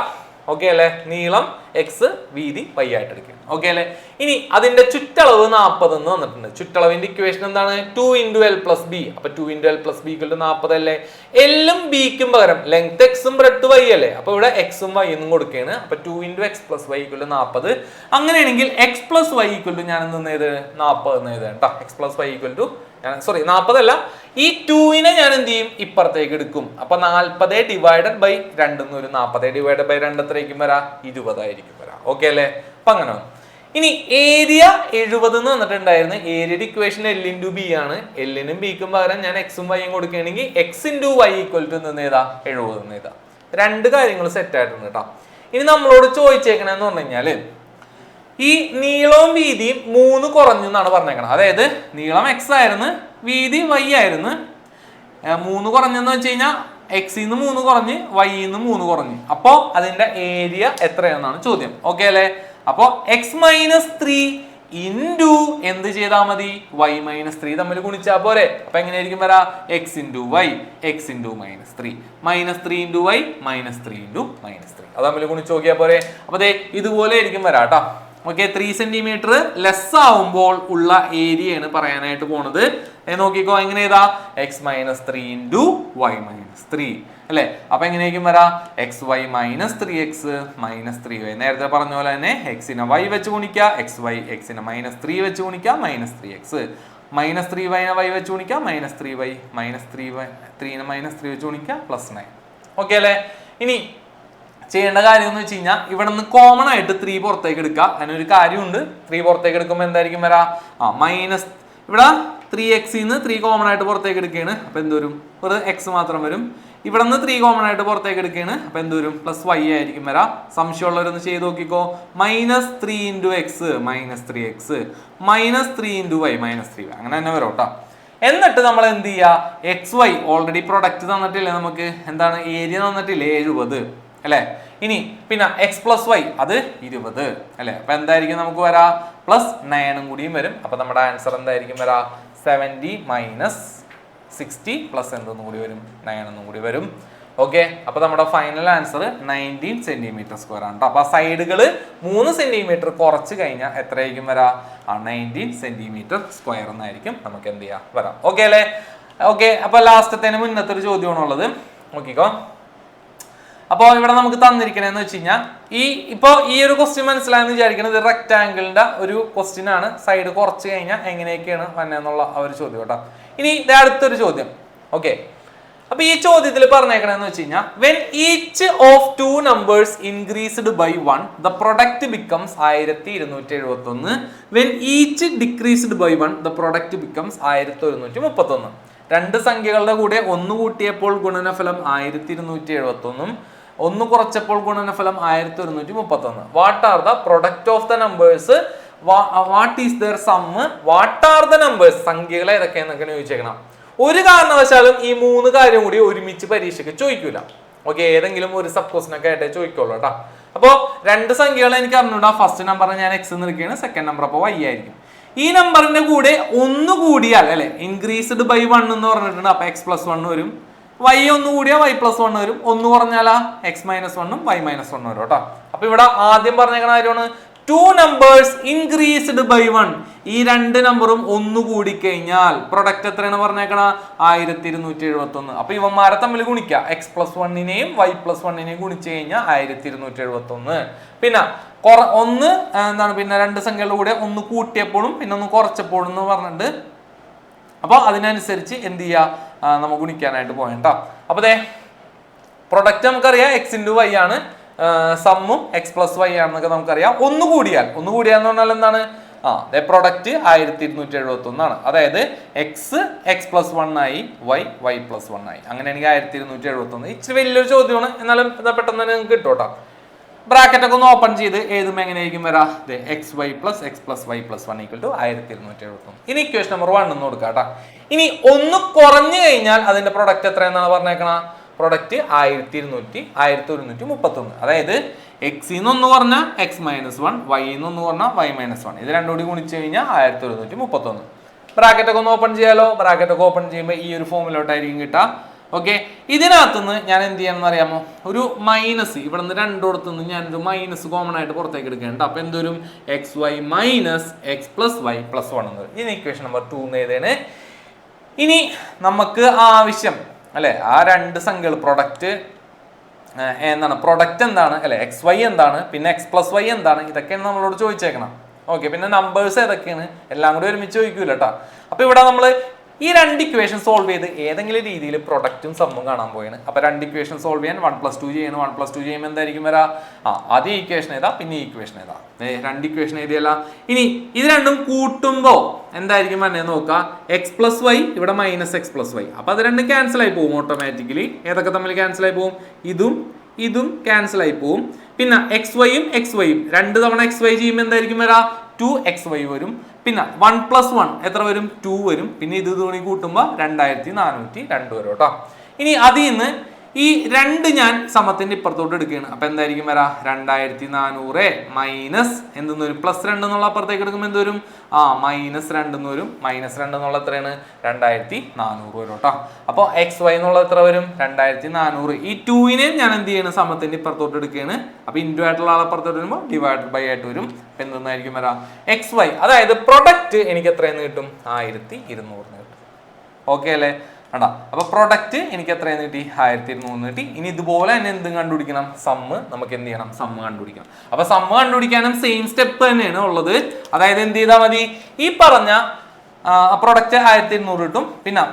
ഓക്കെ അല്ലെ? നീളം എക്സ് വീതി y ആയിട്ട് എടുക്കുകയാണ്. ഓക്കെ അല്ലേ? ഇനി അതിന്റെ ചുറ്റളവ് 40 എന്ന് വന്നിട്ടുണ്ട്. ചുറ്റളവിന്റെ ഇക്വേഷൻ എന്താണ്? 2 × l + b. അപ്പൊ 2 × l + b = 40 അല്ലേ? എല്ലും ബിക്കും പകരം ലെങ്ത് എക്സും ബ്രെഡ്ത്ത് y അല്ലേ? അപ്പൊ ഇവിടെ എക്സും y എന്നും കൊടുക്കുകയാണ്. അപ്പൊ 2 × x + y = 40. അങ്ങനെയാണെങ്കിൽ x + y = ഞാൻ എന്ത് എഴുത്? 40 എന്ന് എഴുതാം കേട്ടോ. x + y = 40 അല്ല, ഈ 2നെ ഞാൻ എന്ത് ചെയ്യും? ഇപ്പുറത്തേക്ക് എടുക്കും. അപ്പൊ 40 ÷ 2 എന്ന് വരും. 40 ÷ 2 എത്രയായിരിക്കും വരാ? 20 ആയിരിക്കും വരാ. ഓക്കെ അല്ലേ? അപ്പൊ അങ്ങനെ. ഇനി ഏരിയ 70 എന്ന് വന്നിട്ടുണ്ടായിരുന്നു. ഏരിയയുടെ ഇക്വേഷൻ l × b ആണ്. എല്ലിനും ബിക്കും പകരം ഞാൻ എക്സും വൈയും കൊടുക്കുകയാണെങ്കിൽ x × y = എന്ന് എഴുതാ? 70 എന്ന് എഴുതാം. രണ്ട് കാര്യങ്ങൾ സെറ്റ് ആയിട്ടുണ്ട് കേട്ടോ. ഇനി നമ്മളോട് ചോദിച്ചേക്കണെന്ന് പറഞ്ഞു കഴിഞ്ഞാല് ഈ നീളവും വീതിയും 3 കുറഞ്ഞു എന്നാണ് പറഞ്ഞേക്കണം. അതായത് നീളം x ആയിരുന്നു, വീതി y ആയിരുന്നു. 3 കുറഞ്ഞെന്ന് വെച്ച് കഴിഞ്ഞാൽ എക്സിൽ നിന്ന് 3 കുറഞ്ഞ് വൈയിൽ നിന്ന് 3 കുറഞ്ഞ്. അപ്പോൾ അതിന്റെ ഏരിയ എത്രയാണെന്നാണ് ചോദ്യം. ഓക്കെ അല്ലേ? അപ്പോൾ x - 3 ഇൻറ്റു എന്ത് ചെയ്താൽ മതി? y - 3 തമ്മിൽ ഗുണിച്ചാൽ പോരെ. അപ്പൊ എങ്ങനെയായിരിക്കും വരാ? x × y, x × -3, -3 × y, -3 × -3. അത് തമ്മിൽ ഗുണിച്ച് നോക്കിയാൽ പോരെ. അപ്പൊ ദേ ഇതുപോലെ ആയിരിക്കും വരാ കേട്ടോ. ഓക്കെ, 3 സെന്റിമീറ്റർ ലെസ് ആവുമ്പോൾ ഉള്ള ഏരിയയാണ് പറയാനായിട്ട് പോണത്. നോക്കിക്കോ, എങ്ങനെ ചെയ്താ? x - 3 × y - 3 അല്ലെ? അപ്പൊ എങ്ങനെയായിരിക്കും വരാ? xy - 3x - 3y. നേരത്തെ പറഞ്ഞ പോലെ തന്നെ x-നെ y വെച്ച് ഗുണിക്കുക, xy x-നെ -3 വെച്ച് ഗുണിക്കുക, -3x, -3y-നെ y വെച്ച് ഗുണിക്കുക, -3y, -3നെ -3 വെച്ച് ഗുണിക്കുക, +9. ഓക്കെ അല്ലേ? ഇനി ചെയ്യേണ്ട കാര്യം എന്ന് വെച്ച് കഴിഞ്ഞാൽ ഇവിടെ നിന്ന് കോമൺ ആയിട്ട് 3 പുറത്തേക്ക് എടുക്കുക. അതിനൊരു കാര്യമുണ്ട്. 3 പുറത്തേക്ക് എടുക്കുമ്പോൾ എന്തായിരിക്കും വരാ? മൈനസ് ഇവിടെ 3x നിന്ന് 3 കോമൺ ആയിട്ട് പുറത്തേക്ക് എടുക്കുകയാണ്. അപ്പൊ എന്ത് വരും? ഒരു x മാത്രം വരും. ഇവിടെ നിന്ന് 3 കോമൺ ആയിട്ട് പുറത്തേക്ക് എടുക്കുകയാണ്. അപ്പൊ എന്ത് വരും? +y ആയിരിക്കും വരാ. സംശയമുള്ളവരൊന്ന് ചെയ്ത് നോക്കിക്കോ. -3 × x -3x, -3 × y -3y, അങ്ങനെ തന്നെ വരും കേട്ടോ. എന്നിട്ട് നമ്മൾ എന്ത് ചെയ്യുക? xy ഓൾറെഡി പ്രൊഡക്റ്റ് തന്നിട്ടില്ലേ നമുക്ക്? എന്താണ് ഏരിയ തന്നിട്ടില്ലേ? 70 അല്ലെ? ഇനി പിന്നെ x + y അത് 20 അല്ലെ? അപ്പൊ എന്തായിരിക്കും നമുക്ക് വരാ? +9 കൂടിയും വരും. അപ്പൊ നമ്മുടെ ആൻസർ എന്തായിരിക്കും വരാ? 70 - 60 + എന്തെന്നും കൂടി വരും? 9 എന്നും കൂടി വരും. ഓക്കെ, അപ്പൊ നമ്മുടെ ഫൈനൽ ആൻസർ 19 cm² ആണ് കേട്ടോ. അപ്പൊ സൈഡുകൾ 3 സെന്റിമീറ്റർ കുറച്ച് കഴിഞ്ഞാൽ എത്രയായിരിക്കും വരാ? 19 cm² എന്നായിരിക്കും നമുക്ക് എന്ത് ചെയ്യാം? വരാം. ഓക്കെ അല്ലേ? ഓക്കെ, അപ്പൊ ലാസ്റ്റത്തേന് മുന്നത്തെ ഒരു ചോദ്യമാണുള്ളത്. നോക്കിക്കോ. അപ്പോൾ ഇവിടെ നമുക്ക് തന്നിരിക്കണെന്ന് വെച്ച് കഴിഞ്ഞാൽ ഈ ഒരു ക്വസ്റ്റ്യൻ മനസ്സിലായെന്ന് വിചാരിക്കുന്നത് റെക്ടാങ്കിളിന്റെ ഒരു ക്വസ്റ്റ്യൻ ആണ്. സൈഡ് കുറച്ച് കഴിഞ്ഞാൽ എങ്ങനെയൊക്കെയാണ് വന്നതെന്നുള്ള ആ ഒരു ചോദ്യം കേട്ടോ. ഇനി ഇത് അടുത്തൊരു ചോദ്യം. ഓക്കെ, അപ്പൊ ഈ ചോദ്യത്തിൽ പറഞ്ഞേക്കണെന്ന് വെച്ച് കഴിഞ്ഞാൽ when each of two numbers increased by 1 the product becomes 1271. when each decreased by 1 the product becomes 1131. രണ്ട് സംഖ്യകളുടെ കൂടെ 1 കൂട്ടിയപ്പോൾ ഗുണനഫലം 1271, 1 കുറച്ചപ്പോൾ ഗുണനഫലം 1131. What are the product of the numbers? What is their sum? What are the numbers? സംഖ്യകൾ ഏതൊക്കെയാണെന്നൊക്കെ ചോദിച്ചേക്കണം. ഒരു കാരണവശാലും ഈ 3 കാര്യം കൂടി ഒരുമിച്ച് പരീക്ഷയ്ക്ക് ചോദിക്കൂല. ഓക്കെ, ഏതെങ്കിലും ഒരു സബ് ക്വസ്റ്റ്യൻ ഒക്കെ ആയിട്ടേ ചോദിക്കുള്ളൂ കേട്ടോ. അപ്പോ 2 സംഖ്യകൾ എനിക്ക് അറിഞ്ഞൂടാ. ഫസ്റ്റ് നമ്പർ ഞാൻ x നിൽക്കുകയാണ്, സെക്കൻഡ് നമ്പർ അപ്പോൾ y ആയിരിക്കും. ഈ നമ്പറിന്റെ കൂടെ 1 കൂടിയാൽ അല്ലെ, ഇൻക്രീസ്ഡ് ബൈ 1 എന്ന് പറഞ്ഞിട്ടുണ്ട്. അപ്പൊ x + 1 വരും. y 1 കൂടിയാൽ y + 1 വരും. 1 കുറഞ്ഞാലാ x - 1 ഉം y - 1 വരും കേട്ടോ. അപ്പൊ ഇവിടെ ആദ്യം പറഞ്ഞേക്കണ കാര്യമാണ് 2 numbers increased by 1. ഈ 2 നമ്പറും 1 കൂടി കഴിഞ്ഞാൽ പ്രൊഡക്റ്റ് എത്രയാണ് പറഞ്ഞേക്കണ? 1271. അപ്പൊ ഇവന്മാരെ തമ്മിൽ ഗുണിക്കുക. x + 1നെയും y + 1നെയും ഗുണിച്ചു കഴിഞ്ഞാൽ 1271. പിന്നെ എന്താണ്? പിന്നെ 2 സംഖ്യകളുടെ കൂടെ 1 കൂട്ടിയപ്പോഴും പിന്നെ 1 കുറച്ചപ്പോഴും എന്ന് പറഞ്ഞിട്ട്, അപ്പൊ അതിനനുസരിച്ച് എന്ത് ചെയ്യുക? നമുക്ക് ഗുണിക്കാനായിട്ട് പോകണ്ട. അപ്പൊ ദേ പ്രൊഡക്റ്റ് നമുക്കറിയാം x × y ആണ്. സമ്മും x + y ആണെന്നൊക്കെ നമുക്കറിയാം. 1 കൂടിയാൽ എന്ന് പറഞ്ഞാൽ എന്താണ്? പ്രൊഡക്റ്റ് 1271 ആണ്. അതായത് x + 1 ആയി, y + 1 ആയി. അങ്ങനെയാണെങ്കിൽ 1271. ഇച്ചിരി വലിയൊരു ചോദ്യമാണ്, എന്നാലും പെട്ടെന്ന് തന്നെ നിങ്ങൾക്ക് കിട്ടും കേട്ടോ. ബ്രാക്കറ്റ് ഒക്കെ ഒന്ന് ഓപ്പൺ ചെയ്ത് എഴുതുമ്പോൾ എങ്ങനെയായിരിക്കും വരാ? xy + x + y + 1 = 1271. ഇനി ഇക്വേഷൻ നമ്പർ 1 എന്ന് കൊടുക്കാം കേട്ടോ. ഇനി 1 കുറഞ്ഞു കഴിഞ്ഞാൽ അതിന്റെ പ്രൊഡക്റ്റ് എത്രയെന്നാണ് പറഞ്ഞേക്കണ? പ്രൊഡക്റ്റ് 1131. അതായത് x ന്ന് 1 പറഞ്ഞാൽ x - 1, y ന്ന് 1 പറഞ്ഞാൽ y - 1. ഇത് രണ്ടും കൂടി ഗുണിച്ചു കഴിഞ്ഞാൽ 1131. ബ്രാക്കറ്റ് ഒക്കെ ഒന്ന് ഓപ്പൺ ചെയ്യാലോ. ബ്രാക്കറ്റ് ഒക്കെ ഓപ്പൺ ചെയ്യുമ്പോൾ ഈ ഒരു ഫോമിലോട്ടായിരിക്കും കിട്ടുക. ഓക്കെ, ഇതിനകത്തുനിന്ന് ഞാൻ എന്ത് ചെയ്യണമെന്ന് അറിയാമോ, ഒരു മൈനസ് ഇവിടെ നിന്ന് രണ്ടിടത്തുനിന്ന് ഞാനൊരു മൈനസ് കോമൺ ആയിട്ട് പുറത്തേക്ക് എടുക്കേണ്ട. അപ്പൊ എന്തൊരു X Y minus X plus Y plus 1 എന്ന്. ഇനി ഇക്വേഷൻ നമ്പർ 2 എന്ന് എഴുതേണ്. ഇനി നമുക്ക് ആവശ്യം അല്ലെ ആ രണ്ട് സംഖ്യകൾ പ്രൊഡക്റ്റ് എന്താണ്, പ്രൊഡക്റ്റ് എന്താണ് അല്ലെ, എക്സ് വൈ എന്താണ്, പിന്നെ എക്സ് പ്ലസ് വൈ എന്താണ്, ഇതൊക്കെയാണ് നമ്മളോട് ചോദിച്ചേക്കണം. ഓക്കെ, പിന്നെ നമ്പേഴ്സ് ഏതൊക്കെയാണ് എല്ലാം കൂടി ഒരുമിച്ച് ചോദിക്കൂല കേട്ടോ. അപ്പൊ ഇവിടെ നമ്മൾ ഈ രണ്ട് ഇക്വേഷൻ സോൾവ് ചെയ്ത് ഏതെങ്കിലും രീതിയിൽ പ്രൊഡക്റ്റും സമ്മും കാണാൻ പോയാണ്. അപ്പൊ രണ്ട് ഇക്വേഷൻ സോൾവ് ചെയ്യാൻ 1+2 ചെയ്യണം. 1+2 ചെയ്യുമ്പോൾ എന്തായിരിക്കും വരാ, ആദ്യം ഇക്വേഷൻ ഏതാ, പിന്നെ ഈ ഇക്വേഷൻ ഏതാ, രണ്ട് ഇക്വേഷൻ എഴുതിയല്ല. ഇനി ഇത് രണ്ടും കൂട്ടുമ്പോ എന്തായിരിക്കും വന്നെ നോക്കുക, എക്സ് പ്ലസ് വൈ ഇവിടെ മൈനസ് എക്സ് പ്ലസ് വൈ. അപ്പൊ അത് രണ്ടും ക്യാൻസൽ ആയി പോകും ഓട്ടോമാറ്റിക്കലി. ഏതൊക്കെ തമ്മിൽ ക്യാൻസൽ ആയി പോകും, ഇതും ക്യാൻസൽ ആയി പോകും. പിന്നെ എക്സ് വൈയും രണ്ട് തവണ എക്സ് വൈ ചെയ്യുമ്പോൾ എന്തായിരിക്കും വരാ, 2xy വരും. പിന്നെ 1+1 എത്ര വരും, 2 വരും. പിന്നെ ഇത് കൂടി കൂട്ടുമ്പോൾ 2402 വരും കേട്ടോ. ഇനി അതിൽ നിന്ന് ഈ രണ്ട് ഞാൻ സമത്തിന്റെ ഇപ്പുറത്തോട്ട് എടുക്കുകയാണ്. അപ്പൊ എന്തായിരിക്കും വരാ, 2400 മൈനസ് എന്തെന്ന് വരും, +2 എന്നുള്ള അപ്പുറത്തേക്ക് എടുക്കുമ്പോൾ എന്ത് വരും, -2 എന്ന് വരും. -2 എന്നുള്ള എത്രയാണ്, 2400 വരും കേട്ടോ. അപ്പൊ എക്സ് വൈ എന്നുള്ളത് എത്ര വരും, 2400. ഈ 2നെ ഞാൻ എന്ത് ചെയ്യണം, സമത്തിന്റെ ഇപ്പുറത്തോട്ട് എടുക്കുകയാണ്. അപ്പൊ ഇൻറ്റു ആയിട്ടുള്ള ആളെ അപ്പുറത്തോട്ട് വരുമ്പോൾ ഡിവൈഡ് ബൈ ആയിട്ട് വരും. എന്തെന്നായിരിക്കും വരാ, എക്സ് വൈ, അതായത് പ്രൊഡക്റ്റ് എനിക്ക് എത്രയെന്ന് കിട്ടും, 1200 കിട്ടും. ഓക്കെ അല്ലേ വേണ്ട. അപ്പൊ പ്രൊഡക്റ്റ് എനിക്ക് എത്രയെന്ന് കിട്ടി, 1200 കിട്ടി. ഇനി ഇതുപോലെ തന്നെ എന്തും കണ്ടുപിടിക്കണം, സമ്മ് നമുക്ക് എന്ത് ചെയ്യണം, സമ്മ് കണ്ടുപിടിക്കണം. അപ്പൊ സമ്മ് കണ്ടുപിടിക്കാനും സെയിം സ്റ്റെപ്പ് തന്നെയാണ് ഉള്ളത്. അതായത് എന്ത് ചെയ്താൽ മതി, ഈ പറഞ്ഞ പ്രൊഡക്റ്റ് 1200 കിട്ടും. പിന്നെ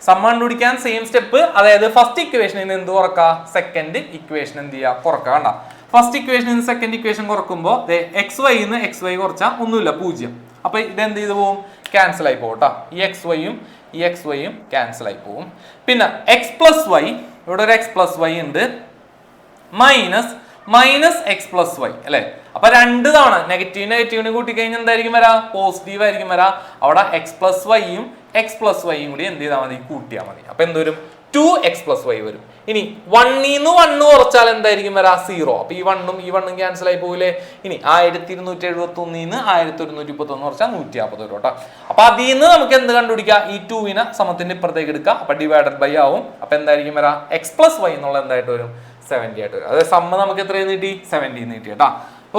സമ്മ് കണ്ടുപിടിക്കാൻ സെയിം സ്റ്റെപ്പ്, അതായത് ഫസ്റ്റ് ഇക്വേഷനിൽ നിന്ന് എന്ത് കുറക്കുക, സെക്കൻഡ് ഇക്വേഷൻ എന്ത് ചെയ്യുക, കുറക്കുക. വേണ്ട, ഫസ്റ്റ് ഇക്വേഷനിൽ നിന്ന് സെക്കൻഡ് ഇക്വേഷൻ കുറക്കുമ്പോൾ എക്സ് വൈന്ന് എക്സ് വൈ കുറച്ചാൽ ഒന്നുമില്ല, 0. അപ്പൊ ഇത് എന്ത് ചെയ്ത് പോകും, ക്യാൻസൽ ആയി പോകും കേട്ടോ. ഈ എക്സ് വൈയും ക്യാൻസൽ ആയി പോകും. പിന്നെ എക്സ് പ്ലസ് വൈ, ഇവിടെ ഒരു എക്സ് പ്ലസ് വൈ ഉണ്ട്, മൈനസ് എക്സ് പ്ലസ് വൈ അല്ലെ. അപ്പൊ രണ്ട് തവണ നെഗറ്റീവിനെ കൂട്ടി കഴിഞ്ഞാൽ എന്തായിരിക്കും വരാ, പോസിറ്റീവ് ആയിരിക്കും വരാ. അവിടെ എക്സ് പ്ലസ് വൈയും കൂടി എന്ത് ചെയ്താൽ മതി, കൂട്ടിയാൽ മതി. അപ്പൊ എന്തുവരും, 2x+y വരും. ഇനി 1 കുറച്ചാൽ എന്തായിരിക്കും വരാ, 0. അപ്പൊ ഈ 1 ക്യാൻസൽ ആയി പോകില്ലേ. ഇനി 1271 1131 കുറച്ചാൽ 150 വരും കേട്ടോ. അപ്പൊ അതിൽ നിന്ന് നമുക്ക് എന്ത് കണ്ടുപിടിക്കാം, ഈ 2നെ സമത്തിന്റെ ഇപ്പുറത്തേക്ക് എടുക്കുക. അപ്പൊ ഡിവൈഡഡ് ബൈ ആവും. അപ്പൊ എന്തായിരിക്കും വരാ, x+y എന്നുള്ള എന്തായിട്ട് വരും, 70 ആയിട്ട് വരും. അതായത് സമ്മ നമുക്ക് എത്രയെന്ന് കിട്ടി, 70 കിട്ടി കേട്ടോ.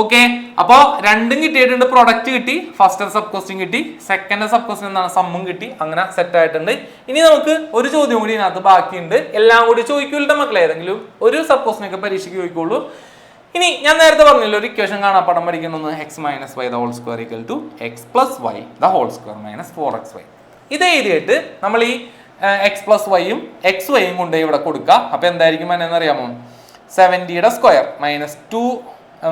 ഓക്കെ, അപ്പൊ രണ്ടും കിട്ടിയിട്ടുണ്ട്, പ്രൊഡക്റ്റ് കിട്ടി, ഫസ്റ്റ് സബ് ക്വസ്റ്റ്യൻ കിട്ടി, സെക്കൻഡ് സബ് ക്വസ്റ്റ്യൻ എന്താണ്, സമ്മും കിട്ടി. അങ്ങനെ സെറ്റ് ആയിട്ടുണ്ട്. ഇനി നമുക്ക് ഒരു ചോദ്യം കൂടി ഇതിനകത്ത് ബാക്കിയുണ്ട്. എല്ലാം കൂടി ചോദിക്കൂല മക്കളെ, ഏതെങ്കിലും ഒരു സബ് ക്വസ്റ്റ്യൻ ഒക്കെ പരീക്ഷയ്ക്ക് ചോദിക്കുള്ളൂ. ഇനി ഞാൻ നേരത്തെ പറഞ്ഞില്ല, ഒരു ഇക്വേഷൻ കാണാപ്പാഠം പഠിക്കുന്ന x - y² = x+y² - 4xy. ഇത് എഴുതിയിട്ട് നമ്മൾ ഈ x+y-യും xy-യും കൊണ്ട് ഇവിടെ കൊടുക്കുക. അപ്പൊ എന്തായിരിക്കും എന്നറിയാമോ, 70യുടെ സ്ക്വയർ -4 ×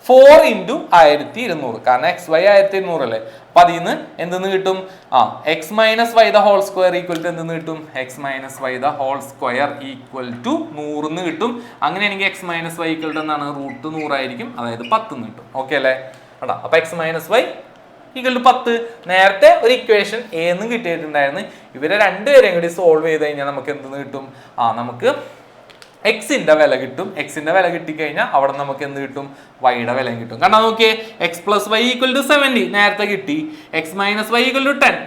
1200, കാരണം xy 1200 അല്ലേ. അപ്പൊ അതിൽ നിന്ന് എന്തെന്ന് കിട്ടും, x - y² എന്തെന്ന് കിട്ടും, x - y² = 100 എന്ന് കിട്ടും. അങ്ങനെയാണെങ്കിൽ x - y എന്താണ്, √100 ആയിരിക്കും, അതായത് 10 എന്ന് കിട്ടും. ഓക്കെ അല്ലേ. അപ്പൊ x - y = 10. നേരത്തെ ഒരു ഇക്വേഷൻ എന്നും കിട്ടിയിട്ടുണ്ടായിരുന്നു. ഇവരെ രണ്ടുപേരെയും കൂടി സോൾവ് ചെയ്ത് കഴിഞ്ഞാൽ നമുക്ക് എന്തെന്ന് കിട്ടും, നമുക്ക് എക്സിന്റെ വില കിട്ടും. എക്സിന്റെ വില കിട്ടിക്കഴിഞ്ഞാൽ അവിടെ നമുക്ക് എന്ത് കിട്ടും, വൈയുടെ വിലയും കിട്ടും. കാരണം നോക്കിയേ, x+y = 70 നേരത്തെ കിട്ടി, x - y = 10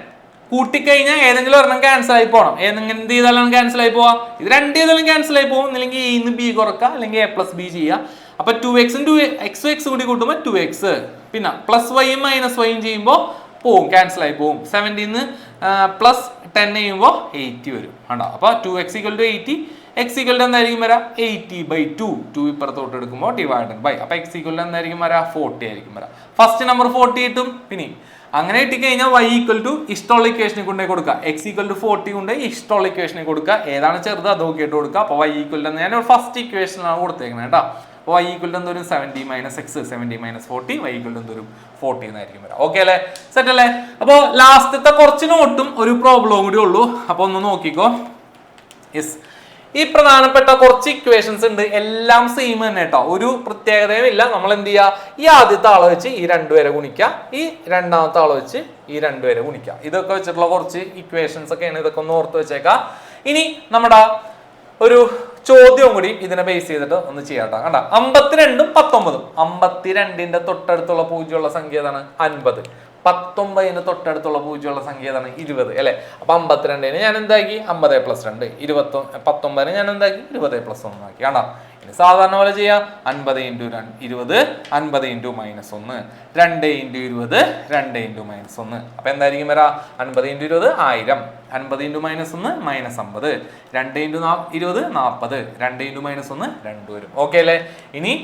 കൂട്ടിക്കഴിഞ്ഞാൽ ഏതെങ്കിലും ഒരെണ്ണം ക്യാൻസൽ ആയി പോകണം. എന്ത് ചെയ്താലും ക്യാൻസൽ ആയി പോവാ, ഇത് രണ്ട് ചെയ്താലും ക്യാൻസൽ ആയി പോകും. അല്ലെങ്കിൽ a ബി കുറക്കുക, അല്ലെങ്കിൽ a+b ചെയ്യുക. അപ്പൊ 2x കൂടി കൂട്ടുമ്പോൾ 2x, പിന്നെ +y-യും -y-യും ചെയ്യുമ്പോൾ പോവും, ക്യാൻസൽ ആയി പോവും. 70 +10 ചെയ്യുമ്പോൾ 80 വരും. കണ്ടോ, അപ്പൊ 2x = 80, x എന്തായിരിക്കും വരാ, 80/2. 2 ഇപ്പുറത്തോട്ട് എടുക്കുമ്പോൾ ഡിവൈഡഡ് ബൈ. അപ്പൊ x എന്തായിരിക്കും വരാ, 40 ആയിരിക്കും വരാ. ഫസ്റ്റ് നമ്പർ 40 കിട്ടും. പിന്നെ അങ്ങനെ കിട്ടിക്കഴിഞ്ഞാൽ y = ഇഷ്ടമുള്ള ഇക്വേഷനെ കൊണ്ടേ കൊടുക്കുക. x = 40 കൊണ്ട് ഇഷ്ടമുള്ള ഇക്വേഷനെ കൊടുക്കുക. ഏതാണ് ചെറുത് അത് നോക്കിയിട്ട് കൊടുക്കുക. അപ്പൊ y = ഞാൻ ഫസ്റ്റ് ഇക്വേഷനാണ് കൊടുത്തേക്കുന്നത് കേട്ടോ. അപ്പൊ y = എന്തോരും, 70 - x, 70 - 40, y = എന്തോരും 40 എന്നായിരിക്കും വരാം. ഓക്കെ അല്ലേ, സെറ്റ് അല്ലേ. അപ്പൊ ലാസ്റ്റത്തെ കുറച്ച് നോട്ടും ഒരു പ്രോബ്ലവും കൂടി ഉള്ളൂ. അപ്പൊ ഒന്ന് നോക്കിക്കോ. യെസ്, ഈ പ്രധാനപ്പെട്ട കുറച്ച് ഇക്വേഷൻസ് ഉണ്ട്, എല്ലാം സെയിം തന്നെ കേട്ടോ, ഒരു പ്രത്യേകതയും ഇല്ല. നമ്മൾ എന്ത് ചെയ്യുക, ഈ ആദ്യത്തെ ആളെ വെച്ച് ഈ രണ്ടുപേരെ ഗുണിക്കുക, ഈ രണ്ടാമത്തെ ആളെ വെച്ച് ഈ രണ്ടുപേരെ ഗുണിക്കുക. ഇതൊക്കെ വെച്ചിട്ടുള്ള കുറച്ച് ഇക്വേഷൻസ് ഒക്കെയാണ്, ഇതൊക്കെ ഒന്ന് ഓർത്ത് വെച്ചേക്കാം. ഇനി നമ്മുടെ ഒരു ചോദ്യവും കൂടി ഇതിനെ ബേസ് ചെയ്തിട്ട് ഒന്ന് ചെയ്യാട്ടോ. കണ്ട, 52ഉം 19. 52ന്റെ തൊട്ടടുത്തുള്ള പൂജ്യമുള്ള സംഖ്യ ഏതാണ്, 50. 19 തൊട്ടടുത്തുള്ള പൂജ്യമുള്ള സംഖ്യ ഏതാണ്? 20 അല്ലെ. അപ്പൊ 52 ഞാൻ എന്താക്കി? 50 + 2. 19 ഞാൻ എന്താക്കി? 20 + 1 ആക്കി. കാണാ. ഇനി സാധാരണ പോലെ ചെയ്യാം. 50 × 20 50 × -1 2 × 20 2 × -1. അപ്പൊ എന്തായിരിക്കും വരാ? 50 × 20 1000. 50 × -1 -50. 2 × 20 40. 2 × -1 2 വരും. ഓക്കെ അല്ലേ? ഇനി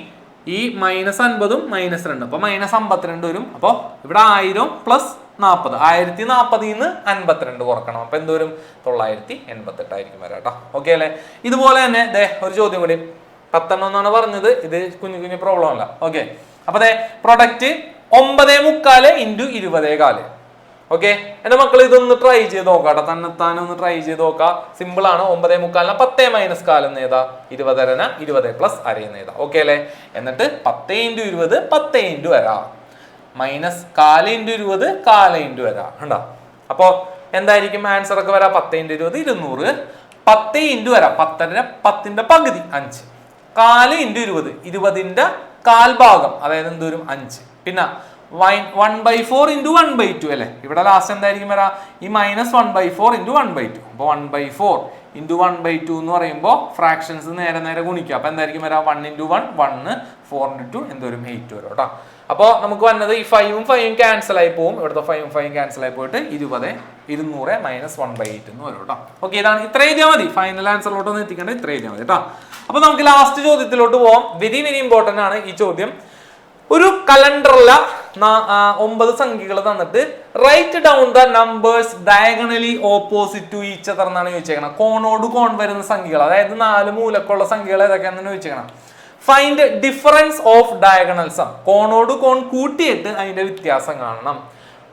ഈ -50 -2 അപ്പൊ -52 വരും. അപ്പൊ ഇവിടെ 1000 + 40 1040 ന്ന് 52 കുറക്കണം. അപ്പൊ എന്ത് വരും? 988 ആയിരിക്കും വരാം കേട്ടോ. ഓക്കെ അല്ലേ? ഇതുപോലെ തന്നെ ഒരു ചോദ്യം കൂടി 10 എന്നാണ് പറഞ്ഞത്. ഇത് കുഞ്ഞു പ്രോബ്ലം അല്ല. ഓക്കെ. അപ്പൊ പ്രൊഡക്റ്റ് 9.25 × 20.25. ഓക്കെ. എന്റെ മക്കൾ ഇതൊന്ന് ട്രൈ ചെയ്ത് നോക്കാം. തന്നെത്താനെ ഒന്ന് ട്രൈ ചെയ്ത് നോക്കാം. സിമ്പിൾ ആണ്. 9.25 10 - 4 എന്ന് എഴുതാ. 20 20 + ½ എന്ന് എഴുതാ. ഓക്കെ അല്ലേ? എന്നിട്ട് 10 × 20 10 × വരാ -4 × 20 4 × വരാ. കണ്ടോ? അപ്പൊ എന്തായിരിക്കും ആൻസർ ഒക്കെ വരാ? 10 × 20 200. 10 × വരാ 10ന്റെ പകുതി 5. 4 × 20 20ന്റെ 1/4 ഭാഗം, അതായത് എന്തോരും 5. പിന്നെ 1/4 × 1/2 അല്ലെ. ഇവിടെ ലാസ്റ്റ് എന്തായിരിക്കും വരാ? ഈ -1/4 × 1/2. അപ്പൊ 1/4 × 1/2 എന്ന് പറയുമ്പോൾ ഫ്രാക്ഷൻസ് നേരെ ഗുണിക്കുക. അപ്പൊ എന്തായിരിക്കും വരാ? 1 × 1 1 4 × 2 എന്തോരും 8 വരും കേട്ടോ. അപ്പൊ നമുക്ക് വന്നത് ഈ 5ഉം 5ഉം ക്യാൻസൽ ആയി പോകും. ഇവിടുത്തെ 5ഉം 5ഉം ക്യാൻസൽ ആയി പോയിട്ട് 20 200 -1/8 എന്ന് വരും കേട്ടോ. ഓക്കെ. ഇതാണ്. ഇത്ര എഴുതിയാൽ മതി. ഫൈനൽ ആൻസറിലോട്ടൊന്നും എത്തിക്കേണ്ട. ഇത്ര എഴുതിയാൽ മതി കേട്ടോ. അപ്പൊ നമുക്ക് ലാസ്റ്റ് ചോദ്യത്തിലോട്ട് പോവാം. വെരി ഇമ്പോർട്ടന്റ് ആണ് ഈ ചോദ്യം. ഒരു കലണ്ടറില 9 സംഖ്യകൾ തന്നിട്ട് write down the numbers diagonally opposite to each other എന്നാണ് ചോദിച്ചേക്കണം. കോണോട് കോൺ വരുന്ന സംഖ്യകൾ, അതായത് 4 മൂലക്കുള്ള സംഖ്യകൾ ഏതൊക്കെയാണെന്ന് ചോദിച്ചേക്കണം. Find difference of diagonal sum. കോണോട് കോൺ കൂട്ടിയിട്ട് അതിന്റെ വ്യത്യാസം കാണണം.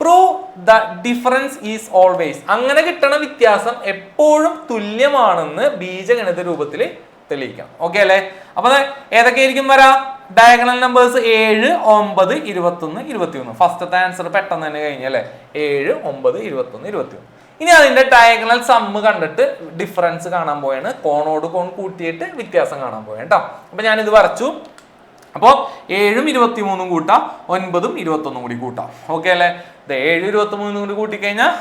Prove the difference is always. അങ്ങനെ കിട്ടണ വ്യത്യാസം എപ്പോഴും തുല്യമാണെന്ന് ബീജഗണിത രൂപത്തിൽ തെളിയിക്കണം. ഓക്കെ അല്ലേ? അപ്പൊ ഏതൊക്കെയായിരിക്കും വരാ? Diagonal numbers 7 9 21 21. ഫസ്റ്റത്തെ ആൻസർ പെട്ടെന്ന് തന്നെ കഴിഞ്ഞല്ലേ? 7 9 21 21. ഇനി അതിന്റെ ഡയഗണൽ സമ്മ് കണ്ടിട്ട് ഡിഫറൻസ് കാണാൻ പോയാണ്. കോണോട് കോൺ കൂട്ടിയിട്ട് വ്യത്യാസം കാണാൻ പോയാണ് കേട്ടോ. അപ്പൊ ഞാനിത് വരച്ചു. അപ്പോൾ 7ഉം 23ഉം കൂട്ടാം, 9ഉം 21 കൂടി കൂട്ടാം. ഓക്കെ അല്ലേ? 7 23 കൂടി കൂട്ടിക്കഴിഞ്ഞാൽ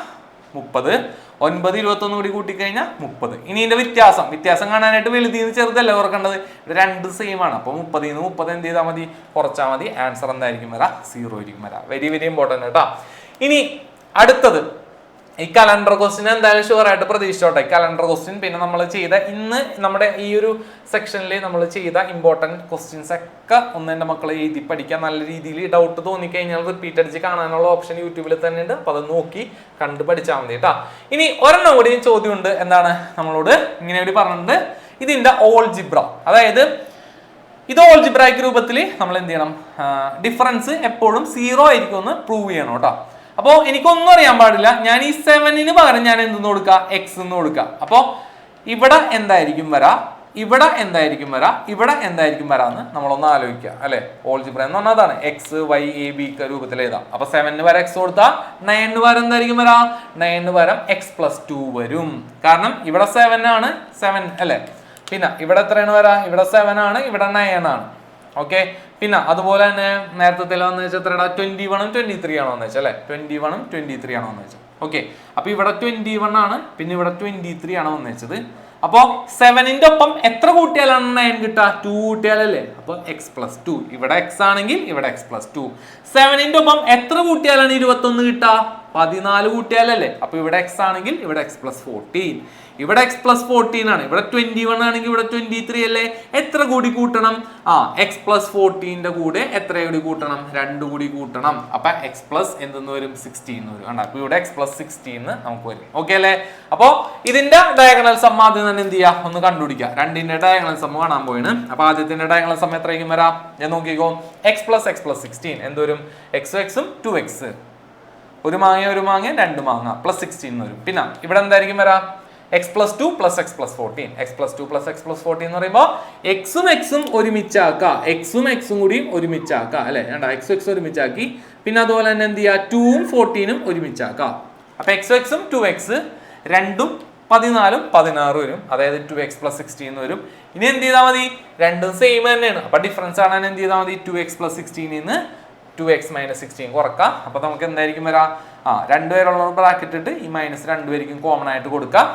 30, 9 21 കൂടി കൂട്ടിക്കഴിഞ്ഞാൽ 30. ഇനി ഇതിന്റെ വ്യത്യാസം കാണാനായിട്ട് വലുതീന്ന് ചെറുതല്ലേ ഓർക്കേണ്ടത്. ഇത് 2 സെയിം ആണ്. അപ്പൊ 30 ന്ന് 30 എന്ത് ചെയ്താൽ മതി? കുറച്ചാൽ മതി. ആൻസർ എന്തായിരിക്കും വരാ? 0 ആയിരിക്കും വരാ. വെരി ഇമ്പോർട്ടന്റ് കേട്ടോ. ഇനി അടുത്തത് ഈ കലണ്ടർ ക്വസ്റ്റ്യൻ എന്തായാലും ഷുവർ ആയിട്ട് പ്രതീക്ഷിച്ചോട്ടെ. കലണ്ടർ ക്വസ്റ്റ്യൻ പിന്നെ നമ്മൾ ചെയ്ത ഇന്ന് നമ്മുടെ ഈ ഒരു സെക്ഷനിൽ നമ്മൾ ചെയ്ത ഇമ്പോർട്ടൻറ്റ് ക്വസ്റ്റ്യൻസ് ഒക്കെ ഒന്ന് എൻ്റെ മക്കളെ എഴുതി പഠിക്കാൻ. നല്ല രീതിയിൽ ഡൗട്ട് തോന്നിക്കഴിഞ്ഞാൽ റിപ്പീറ്റ് അടിച്ച് കാണാനുള്ള ഓപ്ഷൻ യൂട്യൂബിൽ തന്നെ ഉണ്ട്. അപ്പോൾ അത് നോക്കി കണ്ട് പഠിച്ചാൽ മതി കേട്ടോ. ഇനി ഒരെണ്ണം കൂടി ചോദ്യമുണ്ട്. എന്താണ് നമ്മളോട് ഇങ്ങനെ കൂടി പറഞ്ഞിട്ടുണ്ട്, ഇതിന്റെ ഓൾജിബ്ര, അതായത് ഇത് ഓൾജിബ്രായിക് രൂപത്തിൽ നമ്മൾ എന്ത് ചെയ്യണം? ഡിഫറൻസ് എപ്പോഴും 0 ആയിരിക്കും എന്ന് പ്രൂവ് ചെയ്യണം കേട്ടോ. അപ്പോൾ എനിക്കൊന്നും അറിയാൻ പാടില്ല. ഞാൻ ഈ 7ന് പകരം ഞാൻ എന്തെന്ന് കൊടുക്കുക? എക്സ് എന്ന് കൊടുക്കുക. അപ്പോൾ ഇവിടെ എന്തായിരിക്കും വരാ? ഇവിടെ എന്തായിരിക്കും വരാ? ഇവിടെ എന്തായിരിക്കും വരാന്ന് നമ്മളൊന്ന് ആലോചിക്കുക അല്ലെ. ഓൾജിബ്ര എന്ന് പറഞ്ഞാൽ അതാണ്. എക്സ് വൈ എ ബി രൂപത്തിൽ എഴുതാം. അപ്പൊ 7ന് വരെ എക്സ് കൊടുത്താൽ 9ന് വരെ എന്തായിരിക്കും വരാ? 9ന് വരം x+2 വരും. കാരണം ഇവിടെ 7 ആണ്, 7 അല്ലെ. പിന്നെ ഇവിടെ എത്രയാണ് വരാ? ഇവിടെ 7 ആണ്, ഇവിടെ 9 ആണ്. ഓക്കെ. പിന്നെ അതുപോലെ തന്നെ നേരത്തെ വന്നു വെച്ചാൽ എത്രയാണ്? 21ഉം 23 ആണോ എന്ന് വെച്ചാൽ അല്ലെ. 21ഉം 23 ആണോ എന്ന് വെച്ചാൽ. ഓക്കെ. അപ്പൊ ഇവിടെ 21 ആണ്, പിന്നെ ഇവിടെ 23 ആണ് വന്നു വെച്ചത്. അപ്പൊ 7ന്റെ ഒപ്പം എത്ര കൂട്ടിയാലാണ് 9 കിട്ടുക? 2 കൂട്ടിയാലല്ലേ. അപ്പൊ x+2. ഇവിടെ x ആണെങ്കിൽ ഇവിടെ x+2. 7ന്റെ ഒപ്പം എത്ര കൂട്ടിയാലാണ് 21 കിട്ടുക? 14 കൂട്ടിയാലല്ലേ. അപ്പൊ ഇവിടെ x ആണെങ്കിൽ ഇവിടെ x+14. ഇവിടെ x+14 ആണ്. ഇവിടെ 21 ആണെങ്കിൽ ഇവിടെ 23 അല്ലേ. എത്ര കൂടി കൂട്ടണം? x+14ന്റെ കൂടെ എത്ര കൂടി കൂട്ടണം? 2 കൂടി കൂട്ടണം. അപ്പൊ x+ എന്തെന്ന് വരും? 16 വരും. കണ്ടോ? അപ്പൊ ഇവിടെ x+16 നമുക്ക് വരും. ഓക്കെ അല്ലേ? അപ്പൊ ഇതിന്റെ ഡയഗണൽ സം ആദ്യം തന്നെ എന്ത് ചെയ്യാ? ഒന്ന് കണ്ടുപിടിക്കുക. 2ന്റെ ഡയഗണൽ സം കാണാൻ പോയിന്. അപ്പൊ ആദ്യത്തിന്റെ ഡയഗണൽ സം എത്രയ്ക്കും വരാം? ഞാൻ നോക്കിക്കോ. x+16 എന്തോരും? xഉം 2x. ഒരു മാങ്ങ 2 മാങ്ങ +16 വരും. പിന്നെ ഇവിടെ എന്തായിരിക്കും വരാ? x+2 + x+14. x+2 + x+14 എന്ന് പറയുമ്പോൾ x ഉം ഒരുമിച്ചാക്കുക. x ഉം കൂടി ഒരുമിച്ചാക്കുക അല്ലെ. x ഒരുമിച്ചാക്കി. പിന്നെ അതുപോലെ തന്നെ എന്ത് ചെയ്യുക? 2ഉം 14ഉം ഒരുമിച്ചാക്കുക. അപ്പൊ xഉം 2x 2ഉം 14ഉം 16 വരും. അതായത് 2x + 16 വരും. ഇനി എന്ത് ചെയ്താൽ മതി? രണ്ടും സെയിം തന്നെയാണ്. അപ്പൊ ഡിഫറൻസ് കാണാൻ എന്ത് ചെയ്താൽ മതി? 2x + 16 ന്ന് 2x - 16 കുറക്കാം. അപ്പൊ നമുക്ക് എന്തായിരിക്കും വരാ 2 പേരുള്ള ബ്രാക്കറ്റ് ഇട്ട് ഈ -2 പേരിക്കും കോമൺ ആയിട്ട് കൊടുക്കാം.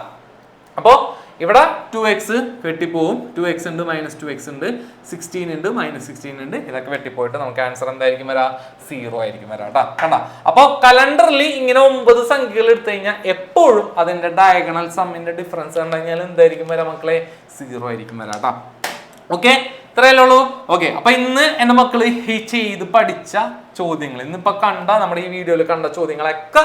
അപ്പോൾ ഇവിടെ 2x വെട്ടിപ്പോവും, 2x ഉണ്ട് -2x ഉണ്ട്, 16 ഉണ്ട് -16 ഉണ്ട്, ഇതൊക്കെ വെട്ടിപ്പോയിട്ട് നമുക്ക് ആൻസർ എന്തായിരിക്കും വരാ 0 ആയിരിക്കും വരാ കേട്ടോ. കണ്ട, അപ്പൊ കലണ്ടറിൽ ഇങ്ങനെ 9 സംഖ്യകൾ എടുത്തു കഴിഞ്ഞാൽ എപ്പോഴും അതിന്റെ ഡയഗണൽ സമ്മിന്റെ ഡിഫറൻസ് കണ്ടു കഴിഞ്ഞാൽ എന്തായിരിക്കും വരാ മക്കളെ 0 ആയിരിക്കും വരാ കേട്ടോ. ഓക്കെ, ഇത്രയല്ലേ ഉള്ളൂ. ഓക്കെ, അപ്പൊ ഇന്ന് എന്റെ മക്കള് ഈ ചെയ്ത് പഠിച്ച ചോദ്യങ്ങൾ ഇന്നിപ്പോ കണ്ട നമ്മുടെ ഈ വീഡിയോയിൽ കണ്ട ചോദ്യങ്ങളൊക്കെ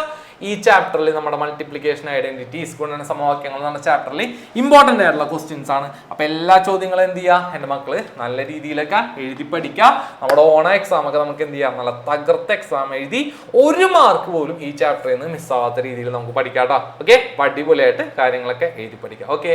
ഈ ചാപ്റ്ററിൽ നമ്മുടെ മൾട്ടിപ്ലിക്കേഷൻ ഐഡന്റിറ്റീസ് ഗുണന സമവാക്യങ്ങൾ എന്ന ചാപ്റ്ററിൽ ഇമ്പോർട്ടന്റ് ആയിട്ടുള്ള ക്വസ്റ്റ്യൻസ് ആണ്. അപ്പൊ എല്ലാ ചോദ്യങ്ങളും എന്ത് ചെയ്യുക എന്റെ മക്കള് നല്ല രീതിയിലൊക്കെ എഴുതി പഠിക്കുക. നമ്മുടെ ഓണ എക്സാം ഒക്കെ നമുക്ക് എന്ത് ചെയ്യാം, നല്ല തകർത്ത എക്സാം എഴുതി 1 മാർക്ക് പോലും ഈ ചാപ്റ്ററിൽ നിന്ന് മിസ്സാവാത്ത രീതിയിൽ നമുക്ക് പഠിക്കാം കേട്ടോ. ഓക്കെ, അടിപൊളിയായിട്ട് കാര്യങ്ങളൊക്കെ എഴുതി പഠിക്കാം. ഓക്കെ.